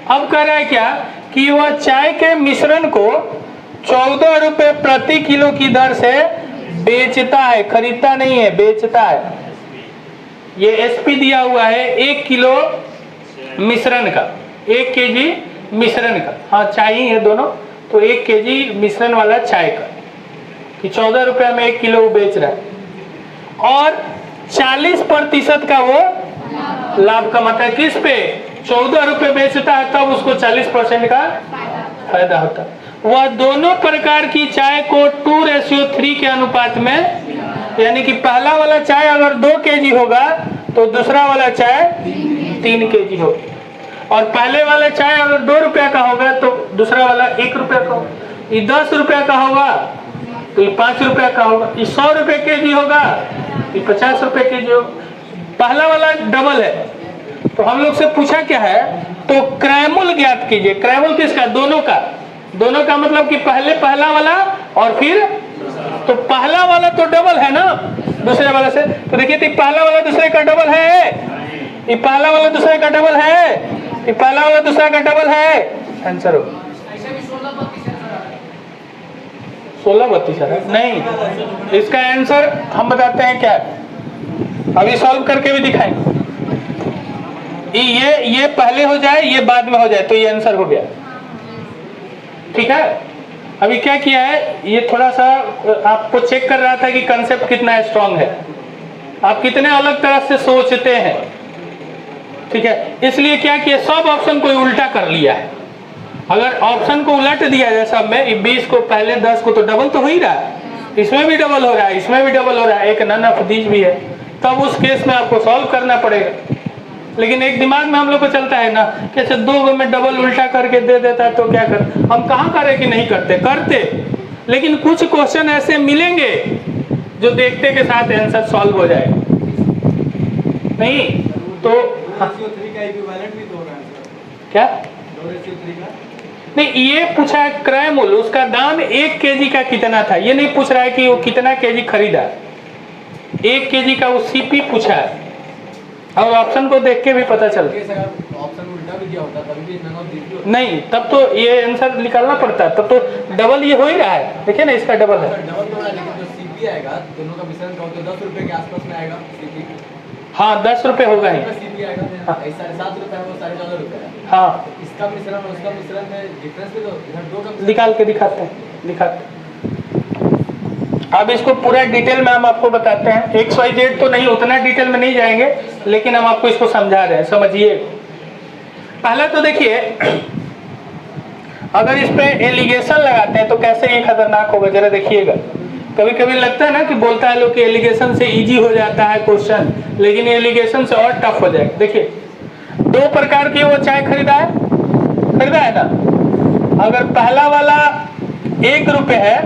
अब कह रहा है क्या कि वह चाय के मिश्रण को 14 रुपए प्रति किलो की दर से बेचता है, खरीदता नहीं है, बेचता है। ये एसपी दिया हुआ है 1 किलो मिश्रण का, 1 केजी मिश्रण का, हाँ चाय ही है दोनों, तो 1 केजी मिश्रण वाला चाय का कि 14 रुपया में 1 किलो बेच रहा है, और 40% का वो लाभ कमाता है। किस पे? 14 रुपए बेचता है तब उसको 40% का फायदा होता है। वह दोनों प्रकार की चाय को 2:3 के अनुपात में, यानी कि पहला वाला चाय अगर 2 केजी होगा तो दूसरा वाला चाय 3 केजी होगी, और पहले वाला चाय अगर 2 रुपया का होगा तो दूसरा वाला 1 रुपया का होगा, ये 10 रुपया का होगा तो ये 5 रुपया का होगा, ये 100 रुपये केजी होगा, ये 50 रुपये केजी होगा। पहला वाला डबल है। तो हम लोग से पूछा क्या है, तो क्रयमूल्य ज्ञात कीजिए। क्रयमूल्य किसका? दोनों का। दोनों का मतलब कि पहले पहला वाला और फिर, तो पहला वाला तो डबल है ना दूसरे वाला से, तो देखिए तो पहला वाला दूसरे का डबल है, ये पहला वाला दूसरे का डबल है, ये पहला वाला दूसरा का डबल है। आंसर हो 16-32 है नहीं, इसका आंसर हम बताते हैं क्या, अभी सॉल्व करके भी दिखाएंगे। ये पहले हो जाए, ये बाद में हो जाए, तो ये आंसर हो गया। ठीक है। अभी क्या किया है, ये थोड़ा सा आपको चेक कर रहा था कि कंसेप्ट कितना स्ट्रांग है, आप कितने अलग तरह से सोचते हैं। ठीक है, इसलिए क्या किया, सब ऑप्शन को उल्टा कर लिया है। अगर ऑप्शन को उलट दिया जाए सब में, 20 को पहले 10 को, तो डबल तो हो ही रहा है, इसमें भी डबल हो रहा है, इसमें भी डबल हो रहा है, एक नन ऑफ दीज भी है, तब उस केस में आपको सॉल्व करना पड़ेगा। लेकिन एक दिमाग में हम लोग को चलता है ना कि अच्छा 2 में डबल उल्टा करके दे देता है तो क्या कर, हम कहाँ करें कि नहीं करते, लेकिन कुछ क्वेश्चन ऐसे मिलेंगे जो देखते के साथ आंसर सॉल्व हो जाए। नहीं तो क्या नहीं, ये पूछा है क्रय मूल्य, उसका दाम 1 केजी का कितना था, ये नहीं पूछ रहा है कि वो कितना केजी खरीदा। 1 केजी का वो सीपी पूछा है, और ऑप्शन को देख के भी पता चल, ऑप्शन उल्टा भी दिया होता तभी भी नन ऑफ दीज होता। नहीं तब तो ये आंसर निकालना पड़ता है, तब तो डबल ये हो ही रहा है। देखिए ना, इसका डबल है, डबल तो है, लेकिन जो सीपी आएगा दोनों का मिश्रण का तो 10 रुपए के आसपास में आएगा सीपी। हाँ 10 रुपये होगा ही। सीपी आएगा 7.5 रुपए है, वो 14.5 रुपए है। हाँ इसका मिश्रण और उसका मिश्रण में डिफरेंस भी तो इधर 2 का निकाल के दिखाते हैं। अब इसको पूरा डिटेल में हम आपको बताते हैं, XYZ तो नहीं, उतना डिटेल में नहीं जाएंगे, लेकिन हम आपको इसको समझा रहे हैं, समझिए। पहला तो देखिए, अगर इस पे एलिगेशन लगाते हैं तो कैसे ये खतरनाक होगा, जरा देखिएगा। कभी कभी लगता है ना कि बोलता है लोग कि एलिगेशन से इजी हो जाता है क्वेश्चन, लेकिन एलिगेशन से और टफ हो जाएगा। देखिए दो प्रकार की वो चाय खरीदा है ना। अगर पहला वाला 1 रुपये है,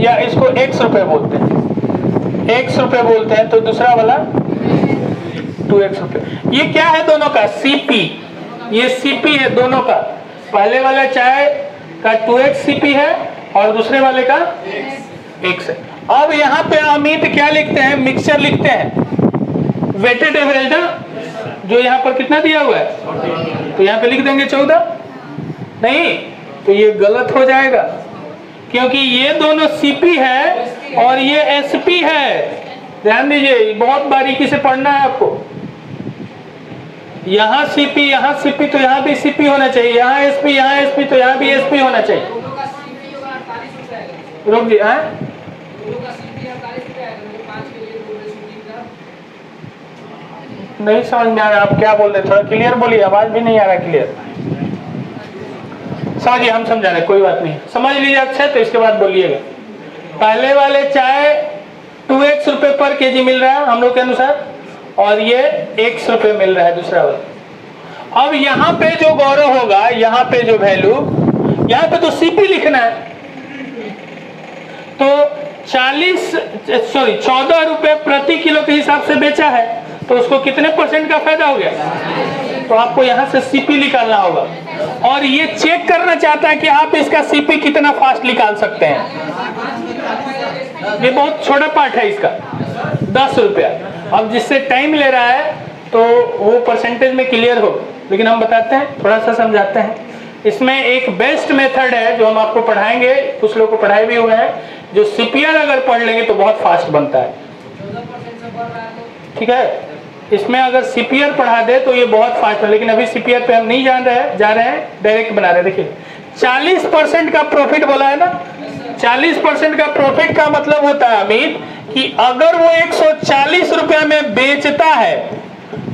या इसको x रुपये बोलते हैं, तो दूसरा वाला 2x रुपये। ये क्या है दोनों का? CP। ये CP है दोनों का। पहले वाला चाय का 2x CP है और दूसरे वाले का x है। अब यहाँ पे अमित क्या लिखते हैं? मिक्सचर लिखते हैं। वेटेड एवरेज ना, जो यहाँ पर कितना दिया हुआ है, तो यहाँ पे लिख देंगे 14। नहीं, तो ये गलत हो जाएगा, क्योंकि ये दोनों CP है और ये SP है। ध्यान दीजिए, बहुत बारीकी से पढ़ना है आपको। यहाँ CP, यहाँ CP, तो यहाँ भी CP होना चाहिए। यहाँ SP, यहाँ SP, तो यहाँ भी SP होना चाहिए। रुक जी, हाँ नहीं समझ में आ रहा, आप क्या बोल रहे? थोड़ा क्लियर बोलिए, आवाज भी नहीं आ रहा क्लियर। समझिए, हम समझा रहे, कोई बात नहीं, समझ लीजिए अच्छा, तो इसके बाद बोलिएगा। पहले वाले चाय 2x रुपये पर केजी मिल रहा है हम लोग के अनुसार, और ये x रुपये मिल रहा है दूसरा वाला। अब यहाँ पे जो गौरव होगा, यहाँ पे जो वैल्यू, यहाँ पे तो CP लिखना है, तो 14 रुपये प्रति किलो के हिसाब से बेचा है, तो उसको कितने % का फायदा हो गया? तो आपको यहाँ से CP निकालना होगा, और ये चेक करना चाहता है कि आप इसका CP कितना फास्ट निकाल सकते हैं। ये बहुत छोटा पार्ट है इसका, 10 रुपया। अब जिससे टाइम ले रहा है तो वो परसेंटेज में क्लियर हो, लेकिन हम बताते हैं, थोड़ा सा समझाते हैं। इसमें एक बेस्ट मेथड है जो हम आपको पढ़ाएंगे, कुछ लोग को पढ़ाए भी हुए हैं, जो CPR अगर पढ़ लेंगे तो बहुत फास्ट बनता है। ठीक है, इसमें अगर CPR पढ़ा दे तो ये बहुत फास्ट है, लेकिन अभी CPR पे हम नहीं जा रहे हैं, डायरेक्ट बना रहे हैं। देखिए 40% का प्रॉफिट बोला है ना, 40% का प्रॉफिट का मतलब होता है अमित कि अगर वो 140 रुपया में बेचता है,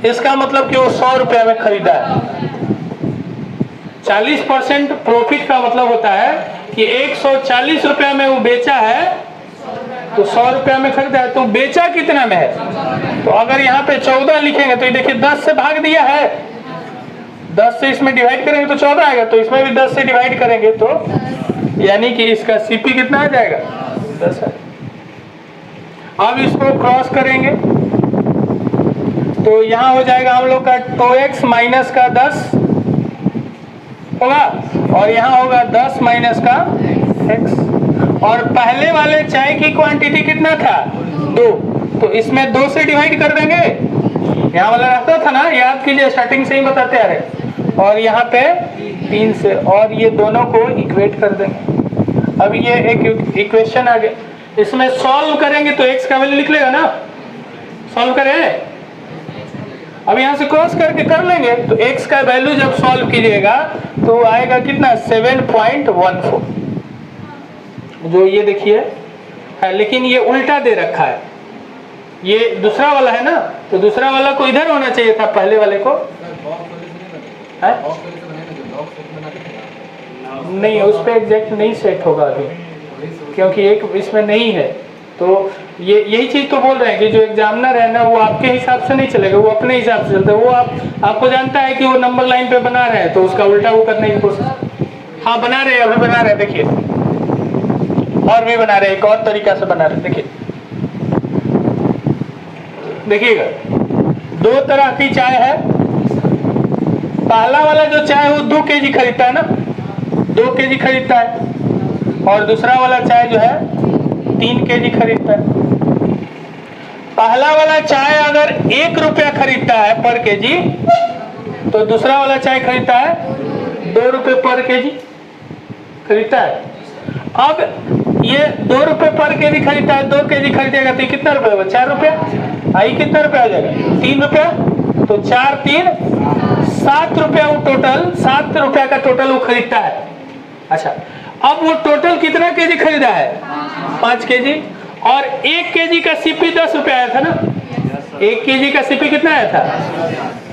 इसका मतलब कि वो 100 रुपया में खरीदा है। 40% प्रॉफिट का मतलब होता है कि 140 रुपया में वो बेचा है, तो 100 रुपया में खरीदा है, तो बेचा कितना में है? तो अगर यहाँ पे 14 लिखेंगे तो ये देखिए 10 से भाग दिया है, 10 से इसमें डिवाइड करेंगे तो 14 आएगा, तो इसमें भी 10 से डिवाइड करेंगे तो यानी कि इसका CP कितना आ जाएगा? 10 है। अब इसको क्रॉस करेंगे तो यहाँ हो जाएगा हम लोग का 2x माइनस का 10 होगा, और यहाँ होगा 10 माइनस का x। और पहले वाले चाय की क्वांटिटी कितना था? 2, तो इसमें 2 से डिवाइड कर देंगे। यहाँ वाला रास्ता था ना, याद कीजिए, स्टार्टिंग से ही बताते आ रहे। और यहाँ पे 3 से, और ये दोनों को इक्वेट कर देंगे। अब ये एक इक्वेशन आ गया, इसमें सॉल्व करेंगे तो x का वैल्यू निकलेगा ना। सॉल्व करें, अब यहाँ से क्रॉस करके कर लेंगे, तो x का वैल्यू जब सॉल्व कीजिएगा तो आएगा कितना? 7.14। जो ये देखिए है, लेकिन ये उल्टा दे रखा है, ये दूसरा वाला है ना, तो दूसरा वाला को इधर होना चाहिए था, पहले वाले को है? नहीं, उस पर एग्जैक्ट नहीं सेट होगा अभी, क्योंकि एक इसमें नहीं है। तो ये यही चीज तो बोल रहे हैं कि जो एग्जामिनर है ना, वो आपके हिसाब से नहीं चलेगा, वो अपने हिसाब से चलता है। वो आपको जानता है कि वो नंबर लाइन पे बना रहे हैं, तो उसका उल्टा वो करने की कोशिश। हाँ बना रहे हैं, अभी बना रहे हैं, देखिए और भी बना रहे हैं, एक और तरीका से बना रहे हैं। देखिएगा 2 तरह की चाय है। पहला वाला जो चाय है वो 2 केजी खरीदता है ना, 2 केजी खरीदता है, और दूसरा वाला चाय जो है 3 केजी खरीदता है। पहला वाला चाय अगर 1 रुपया खरीदता है पर केजी, तो दूसरा वाला चाय खरीदता है 2 रुपये पर केजी खरीदता है। अब ये 2 रुपये पर केजी खरीदता है, 2 केजी खरीदेगा तो कितना रुपये होगा? 4 रुपया। आई कितना रुपया हो जाएगा? 3 रुपया, तो 4 3 7 रुपया, वो टोटल 7 रुपया का टोटल वो खरीदता है। अच्छा, अब वो टोटल कितना केजी खरीदा है? 5 केजी, और 1 केजी का CP 10 रुपया आया था ना। 1 केजी का CP कितना आया था?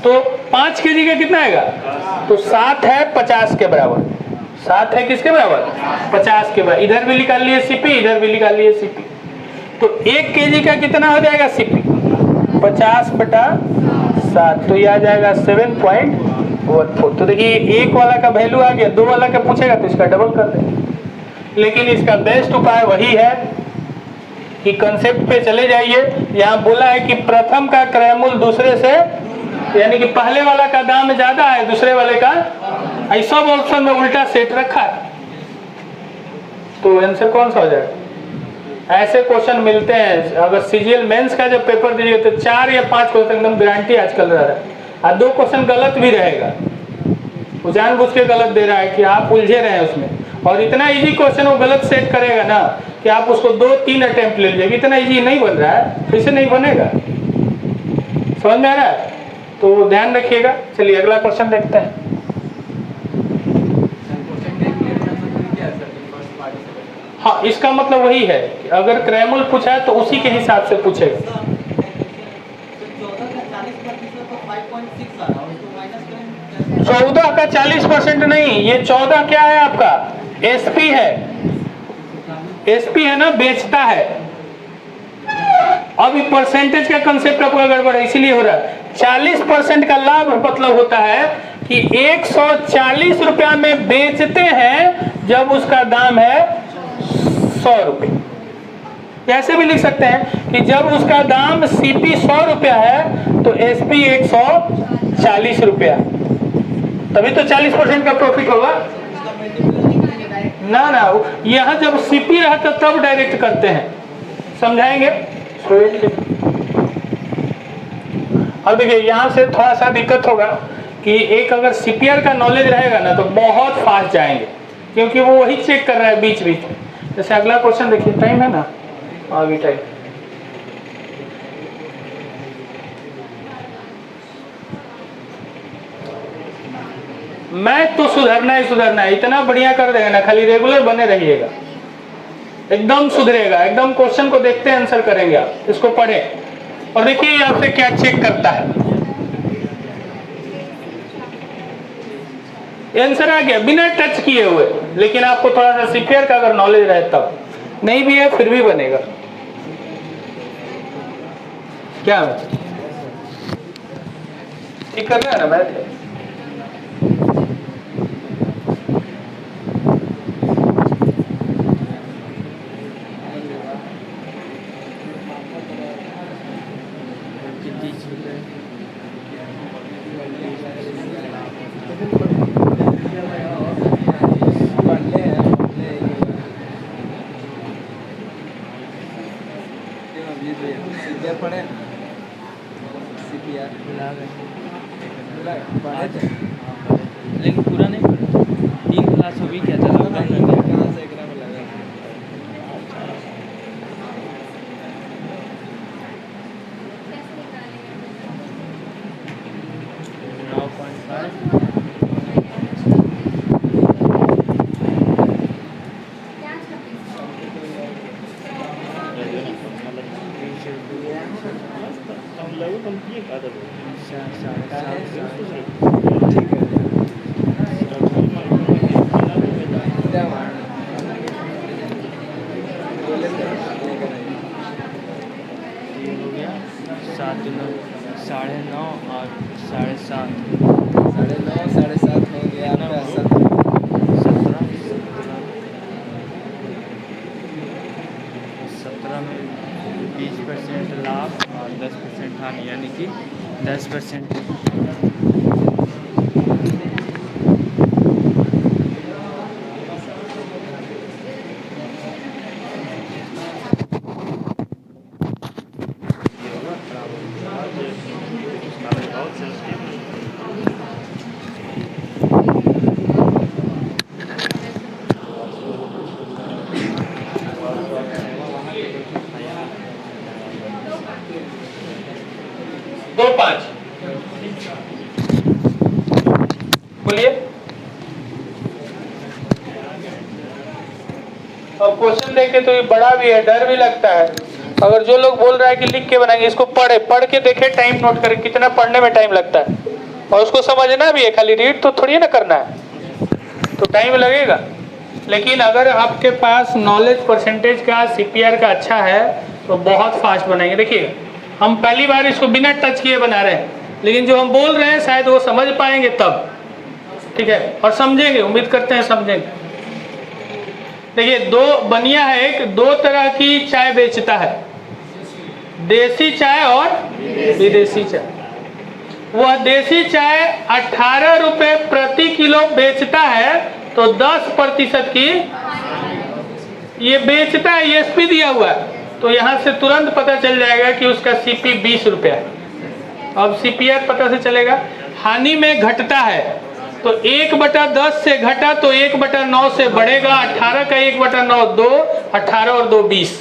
तो 5 केजी का कितना आएगा? तो 7 है 50 के बराबर। 7 है किसके बराबर? 50 के बराबर। इधर भी निकाल लिए CP, इधर भी निकाल लिए CP, तो 1 केजी का कितना हो जाएगा CP? 50 बटा 7, तो ये आ जाएगा 7.14। 1/4। तो देखिए एक वाला का वैल्यू आ गया, 2 वाला का पूछेगा तो इसका डबल कर दें। लेकिन इसका बेस्ट उपाय वही है कि कंसेप्ट पे चले जाइए। यहाँ बोला है कि प्रथम का क्रयमूल्य दूसरे से, यानी कि पहले वाला का दाम ज्यादा है दूसरे वाले का, ऐसा ऑप्शन में उल्टा सेट रखा है, तो आंसर कौन सा हो जाएगा? ऐसे क्वेश्चन मिलते हैं। अगर सीजीएल मेंस का जब पेपर दीजिएगा तो 4 या 5 क्वेश्चन एकदम गारंटी आजकल रह रहा है, और 2 क्वेश्चन गलत भी रहेगा, वो जानबूझ के गलत दे रहा है कि आप उलझे रहे उसमें। और इतना इजी क्वेश्चन वो गलत सेट करेगा ना कि आप उसको 2-3 अटेम्प्ट ले लीजिएगा। इतना इजी नहीं बन रहा है, फिर से नहीं बनेगा। समझ में आ रहा है? तो ध्यान रखिएगा। चलिए अगला क्वेश्चन देखते हैं। हाँ, इसका मतलब वही है कि अगर क्रयमूल्य पूछा है तो उसी के हिसाब से पूछेगा। 14 का 40% नहीं, ये 14 क्या है आपका? एसपी है। एसपी है ना, बेचता है। अभी परसेंटेज का कंसेप्ट आपका गड़बड़ है, इसीलिए हो रहा है। 40% का लाभ मतलब होता है कि 140 रुपया में बेचते हैं जब उसका दाम है 100 रुपये। ऐसे भी लिख सकते हैं कि जब उसका दाम सीपी 100 रुपया है तो एसपी 140 रुपया, तभी तो 40% का प्रॉफिट होगा ना। ना, यहाँ जब सीपी रहता तब डायरेक्ट करते हैं, समझाएंगे। अब देखिए यहाँ से थोड़ा सा दिक्कत होगा कि एक अगर सीपीआर का नॉलेज रहेगा ना तो बहुत फास्ट जाएंगे, क्योंकि वो वही चेक कर रहा है बीच बीच में। जैसे अगला क्वेश्चन देखिए, टाइम है ना, अभी टाइम। मैथ तो सुधरना ही सुधरना है, इतना बढ़िया कर देगा ना, खाली रेगुलर बने रहिएगा, एकदम सुधरेगा। एकदम क्वेश्चन को देखते हैं आंसर करेंगे आप, इसको पढ़ें और देखिए आपसे क्या चेक करता है। आंसर आ गया बिना टच किए हुए, लेकिन आपको थोड़ा सा सीपीआर का अगर नॉलेज रहे तब। नहीं भी है फिर भी बनेगा। क्या है ठीक करना है ना मैथ। लेकिन पूरा नहीं पढ़ा, 3 क्लास हो भी क्या था, लॉकडाउन में कहाँ से एकरा में लगा? यानी कि 10%। बोलिए। अब क्वेश्चन देखे तो ये बड़ा भी है, डर भी लगता है। अगर जो लोग बोल रहा है कि लिख के बनाएंगे, इसको पढ़ के देखे, टाइम नोट करे कितना पढ़ने में टाइम लगता है, और उसको समझना भी है, खाली रीड तो थोड़ी ना करना है, तो टाइम लगेगा। लेकिन अगर आपके पास नॉलेज परसेंटेज का सीपीआर का अच्छा है तो बहुत फास्ट बनाएंगे। देखिए हम पहली बार इसको बिना टच किए बना रहे हैं, लेकिन जो हम बोल रहे हैं शायद वो समझ पाएंगे तब। ठीक है, और समझेंगे, उम्मीद करते हैं समझेंगे। देखिए दो बनिया है, एक दो तरह की चाय बेचता है, देसी चाय और विदेशी चाय। वह देसी चाय 18 रुपए प्रति किलो बेचता है, तो 10% की ये बेचता है, ESP दिया हुआ है, तो यहाँ से तुरंत पता चल जाएगा कि उसका CP 20 रुपया है। अब CPR पता से चलेगा। हानि में घटता है, तो 1/10 से घटा तो 1/9 से बढ़ेगा। 18 का 1/9 2, 18 और 2 20।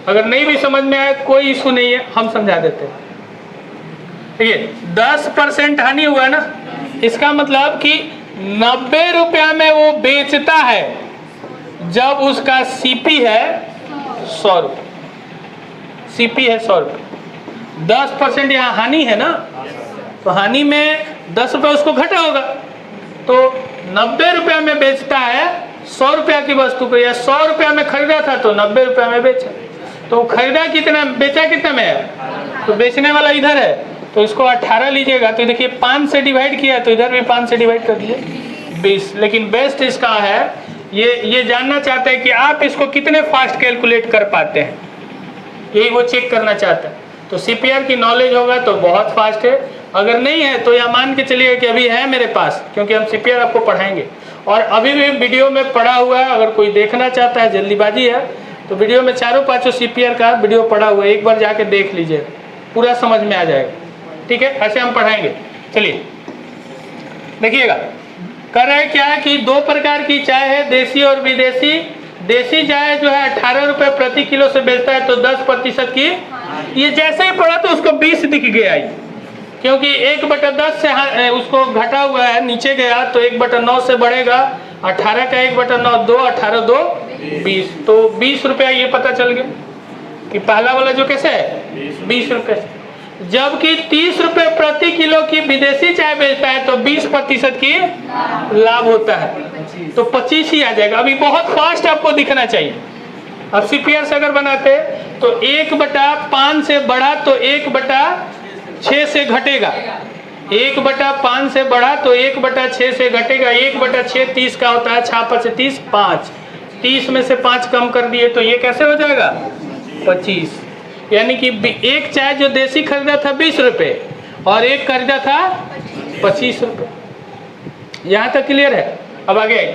अगर नहीं भी समझ में आए कोई इशू नहीं है, हम समझा देते हैं। देखिए 10% हानि हुआ ना, इसका मतलब कि 90 रुपया में वो बेचता है, जब उसका CP है 100 रुपये, CP है 100 रुपये। 10% यहाँ हानि है ना, तो हानि में 10 रुपये उसको घटा होगा, तो 90 रुपया में बेचता है 100 रुपया की वस्तु को, या 100 रुपया में खरीदा था तो 90 रुपया में बेचा, तो खरीदा कितना, बेचा कितना में है, तो बेचने वाला इधर है, तो इसको 18 लीजिएगा, तो देखिए 5 से डिवाइड किया, तो इधर भी 5 से डिवाइड कर दिए 20। लेकिन बेस्ट इसका है, ये जानना चाहते हैं कि आप इसको कितने फास्ट कैलकुलेट कर पाते हैं, यही वो चेक करना चाहता है। तो CPR की नॉलेज होगा तो बहुत फास्ट है, अगर नहीं है तो यह मान के चलिए कि अभी है मेरे पास, क्योंकि हम CPR आपको पढ़ाएंगे और अभी भी वीडियो में पड़ा हुआ है। अगर कोई देखना चाहता है, जल्दीबाजी है, तो वीडियो में 4-5 CPR का वीडियो पड़ा हुआ है, एक बार जाके देख लीजिए, पूरा समझ में आ जाएगा। ठीक है, ऐसे हम पढ़ाएंगे। चलिए देखिएगा, कर रहे क्या है कि 2 प्रकार की चाय है, देसी और विदेशी। देसी चाय जो है 18 रुपये प्रति किलो से बेचता है, तो 10% की, ये जैसे ही पड़ा तो उसको 20 दिख गया, क्योंकि 1/10 से उसको घटा हुआ है, नीचे गया तो 1/9 से बढ़ेगा। 18 का 1/9 2, 18 2 20, तो 20 रुपया ये पता चल गया कि पहला वाला जो कैसे है 20 रुपये। जबकि 30 रुपये प्रति किलो की विदेशी चाय बेचता है, तो 20% की लाभ होता है, तो 25 ही आ जाएगा। अभी बहुत फास्ट आपको दिखना चाहिए। अब CPR से अगर बनाते तो 1/5 से बढ़ा तो 1/6 से घटेगा, 1/5 से बढ़ा तो 1/6 से घटेगा। 1/6 30 का होता है, 6 30 5, 30 में से 5 कम कर दिए तो ये कैसे हो जाएगा 25। यानी कि एक चाय जो देसी खरीदा था 20 रुपये और एक खरीदा था 25 रुपये। यहाँ तक क्लियर है। अब आगे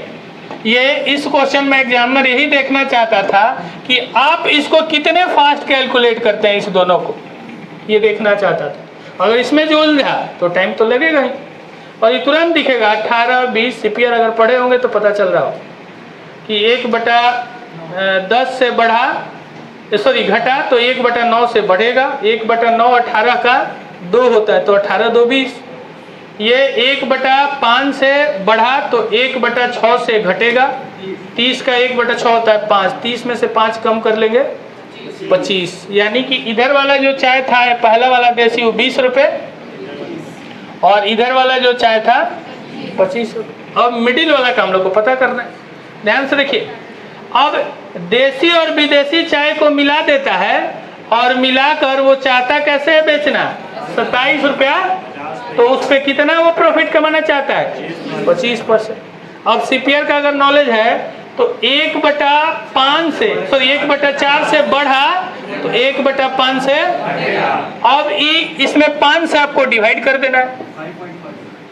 ये इस क्वेश्चन में एग्जामिनर यही देखना चाहता था कि आप इसको कितने फास्ट कैलकुलेट करते हैं, इस दोनों को ये देखना चाहता था। अगर इसमें जो उलझा तो टाइम तो लगेगा ही, और ये तुरंत दिखेगा 18 20। CPR अगर पढ़े होंगे तो पता चल रहा हो कि 1/10 से बढ़ा, सॉरी घटा तो 1/9 से बढ़ेगा। 1/9 18 का 2 होता है, तो 18 2 20। ये 1/5 से बढ़ा तो 1/6 से घटेगा। 30 का 1/6 होता है 5, 30 में से 5 कम कर लेंगे 25। यानी कि इधर वाला जो चाय था, पहला वाला देसी, वो 20 रुपये, और इधर वाला जो चाय था 25 रुपये। अब मिडिल वाला का हम लोग को पता करना है, ध्यान से देखिए। अब देसी और विदेशी चाय को मिला देता है, और मिलाकर वो चाहता कैसे है बेचना 27 रुपया, तो उस पर कितना वो प्रॉफिट कमाना चाहता है 25%। अब CPR का अगर नॉलेज है तो 1/5 से, सॉरी 1/4 से बढ़ा तो 1/5 से, अब इसमें 5 से आपको डिवाइड कर देना है,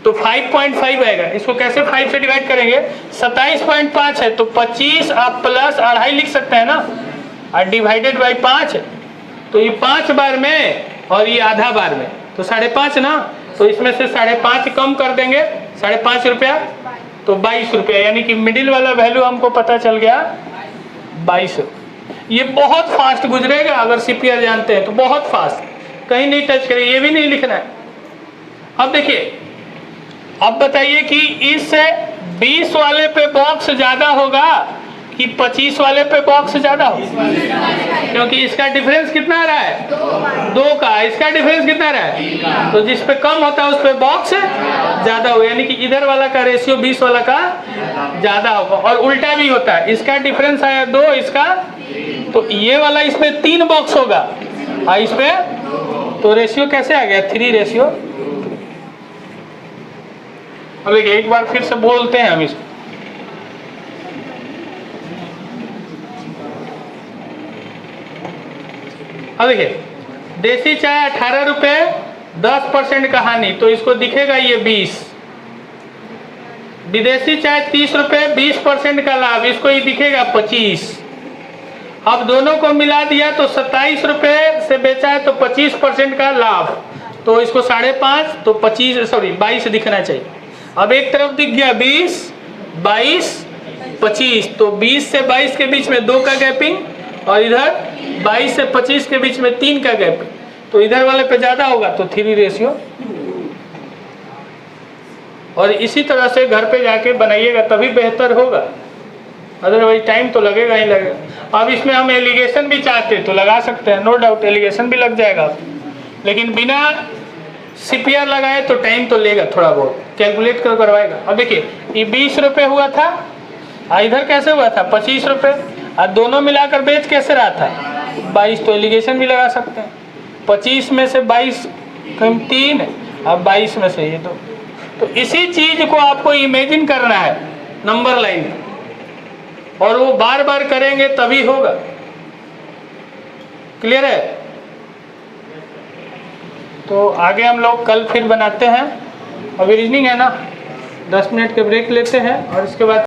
तो 5.5 आएगा। इसको कैसे 5 से डिवाइड करेंगे, 27.5 है, तो 25 आप प्लस 2.5 लिख सकते हैं ना, और डिवाइडेड बाई 5, तो ये 5 बार में और ये आधा बार में, तो 5.5 ना, तो इसमें से 5.5 कम कर देंगे, 5.5 रुपया, तो 22 रुपया। यानी कि मिडिल वाला वैल्यू हमको पता चल गया 22। ये बहुत फास्ट गुजरेगा, अगर CPR जानते हैं तो बहुत फास्ट, कहीं नहीं टच करें, ये भी नहीं लिखना है। अब देखिए, अब बताइए कि इस 20 वाले पे बॉक्स ज्यादा होगा कि 25 वाले पे बॉक्स ज्यादा होगा, क्योंकि इसका डिफरेंस कितना आ रहा है 2 का, इसका डिफरेंस कितना आ रहा है, तो जिस पे कम होता है उस पे बॉक्स ज्यादा होगा। यानी कि इधर वाला का रेशियो 20 वाला का ज्यादा होगा, और उल्टा भी होता है, इसका डिफरेंस आया 2, इसका, तो ये वाला इसमें 3 बॉक्स होगा, और इस पे तो रेशियो कैसे आ गया 3 रेशियो। अब देखिए एक बार फिर से बोलते हैं हम इसको। अब देखिए देसी चाय 18 रुपये 10% का हानि, तो इसको दिखेगा ये 20। विदेशी चाय 30 रुपये 20% का लाभ, इसको ये दिखेगा 25। अब दोनों को मिला दिया तो 27 रुपये से बेचा है तो 25% का लाभ, तो इसको 5.5 तो 22 दिखना चाहिए। अब एक तरफ दिख गया 20, 22, 25, तो 20 से 22 के बीच में 2 का गैपिंग, और इधर 22 से 25 के बीच में 3 का गैपिंग, तो इधर वाले पे ज़्यादा होगा तो 3 रेशियो। और इसी तरह से घर पे जाके बनाइएगा तभी बेहतर होगा, अदरवाइज टाइम तो लगेगा ही लगेगा। अब इसमें हम एलिगेशन भी चाहते तो लगा सकते हैं, नो डाउट एलिगेशन भी लग जाएगा, लेकिन बिना सीपीआर लगाए तो टाइम तो लेगा, थोड़ा बहुत कैलकुलेट कर करवाएगा। अब देखिए ये 20 रुपये हुआ था, इधर कैसे हुआ था 25 रुपये, और दोनों मिलाकर बेच कैसे रहा था 22, तो एलिगेशन भी लगा सकते हैं। 25 में से 22 कम 3 है, अब 22 में से ये 2, तो इसी चीज को आपको इमेजिन करना है नंबर लाइन, और वो बार बार करेंगे तभी होगा। क्लियर है? तो आगे हम लोग कल फिर बनाते हैं। अभी रीजनिंग है ना, 10 मिनट के ब्रेक लेते हैं और इसके बाद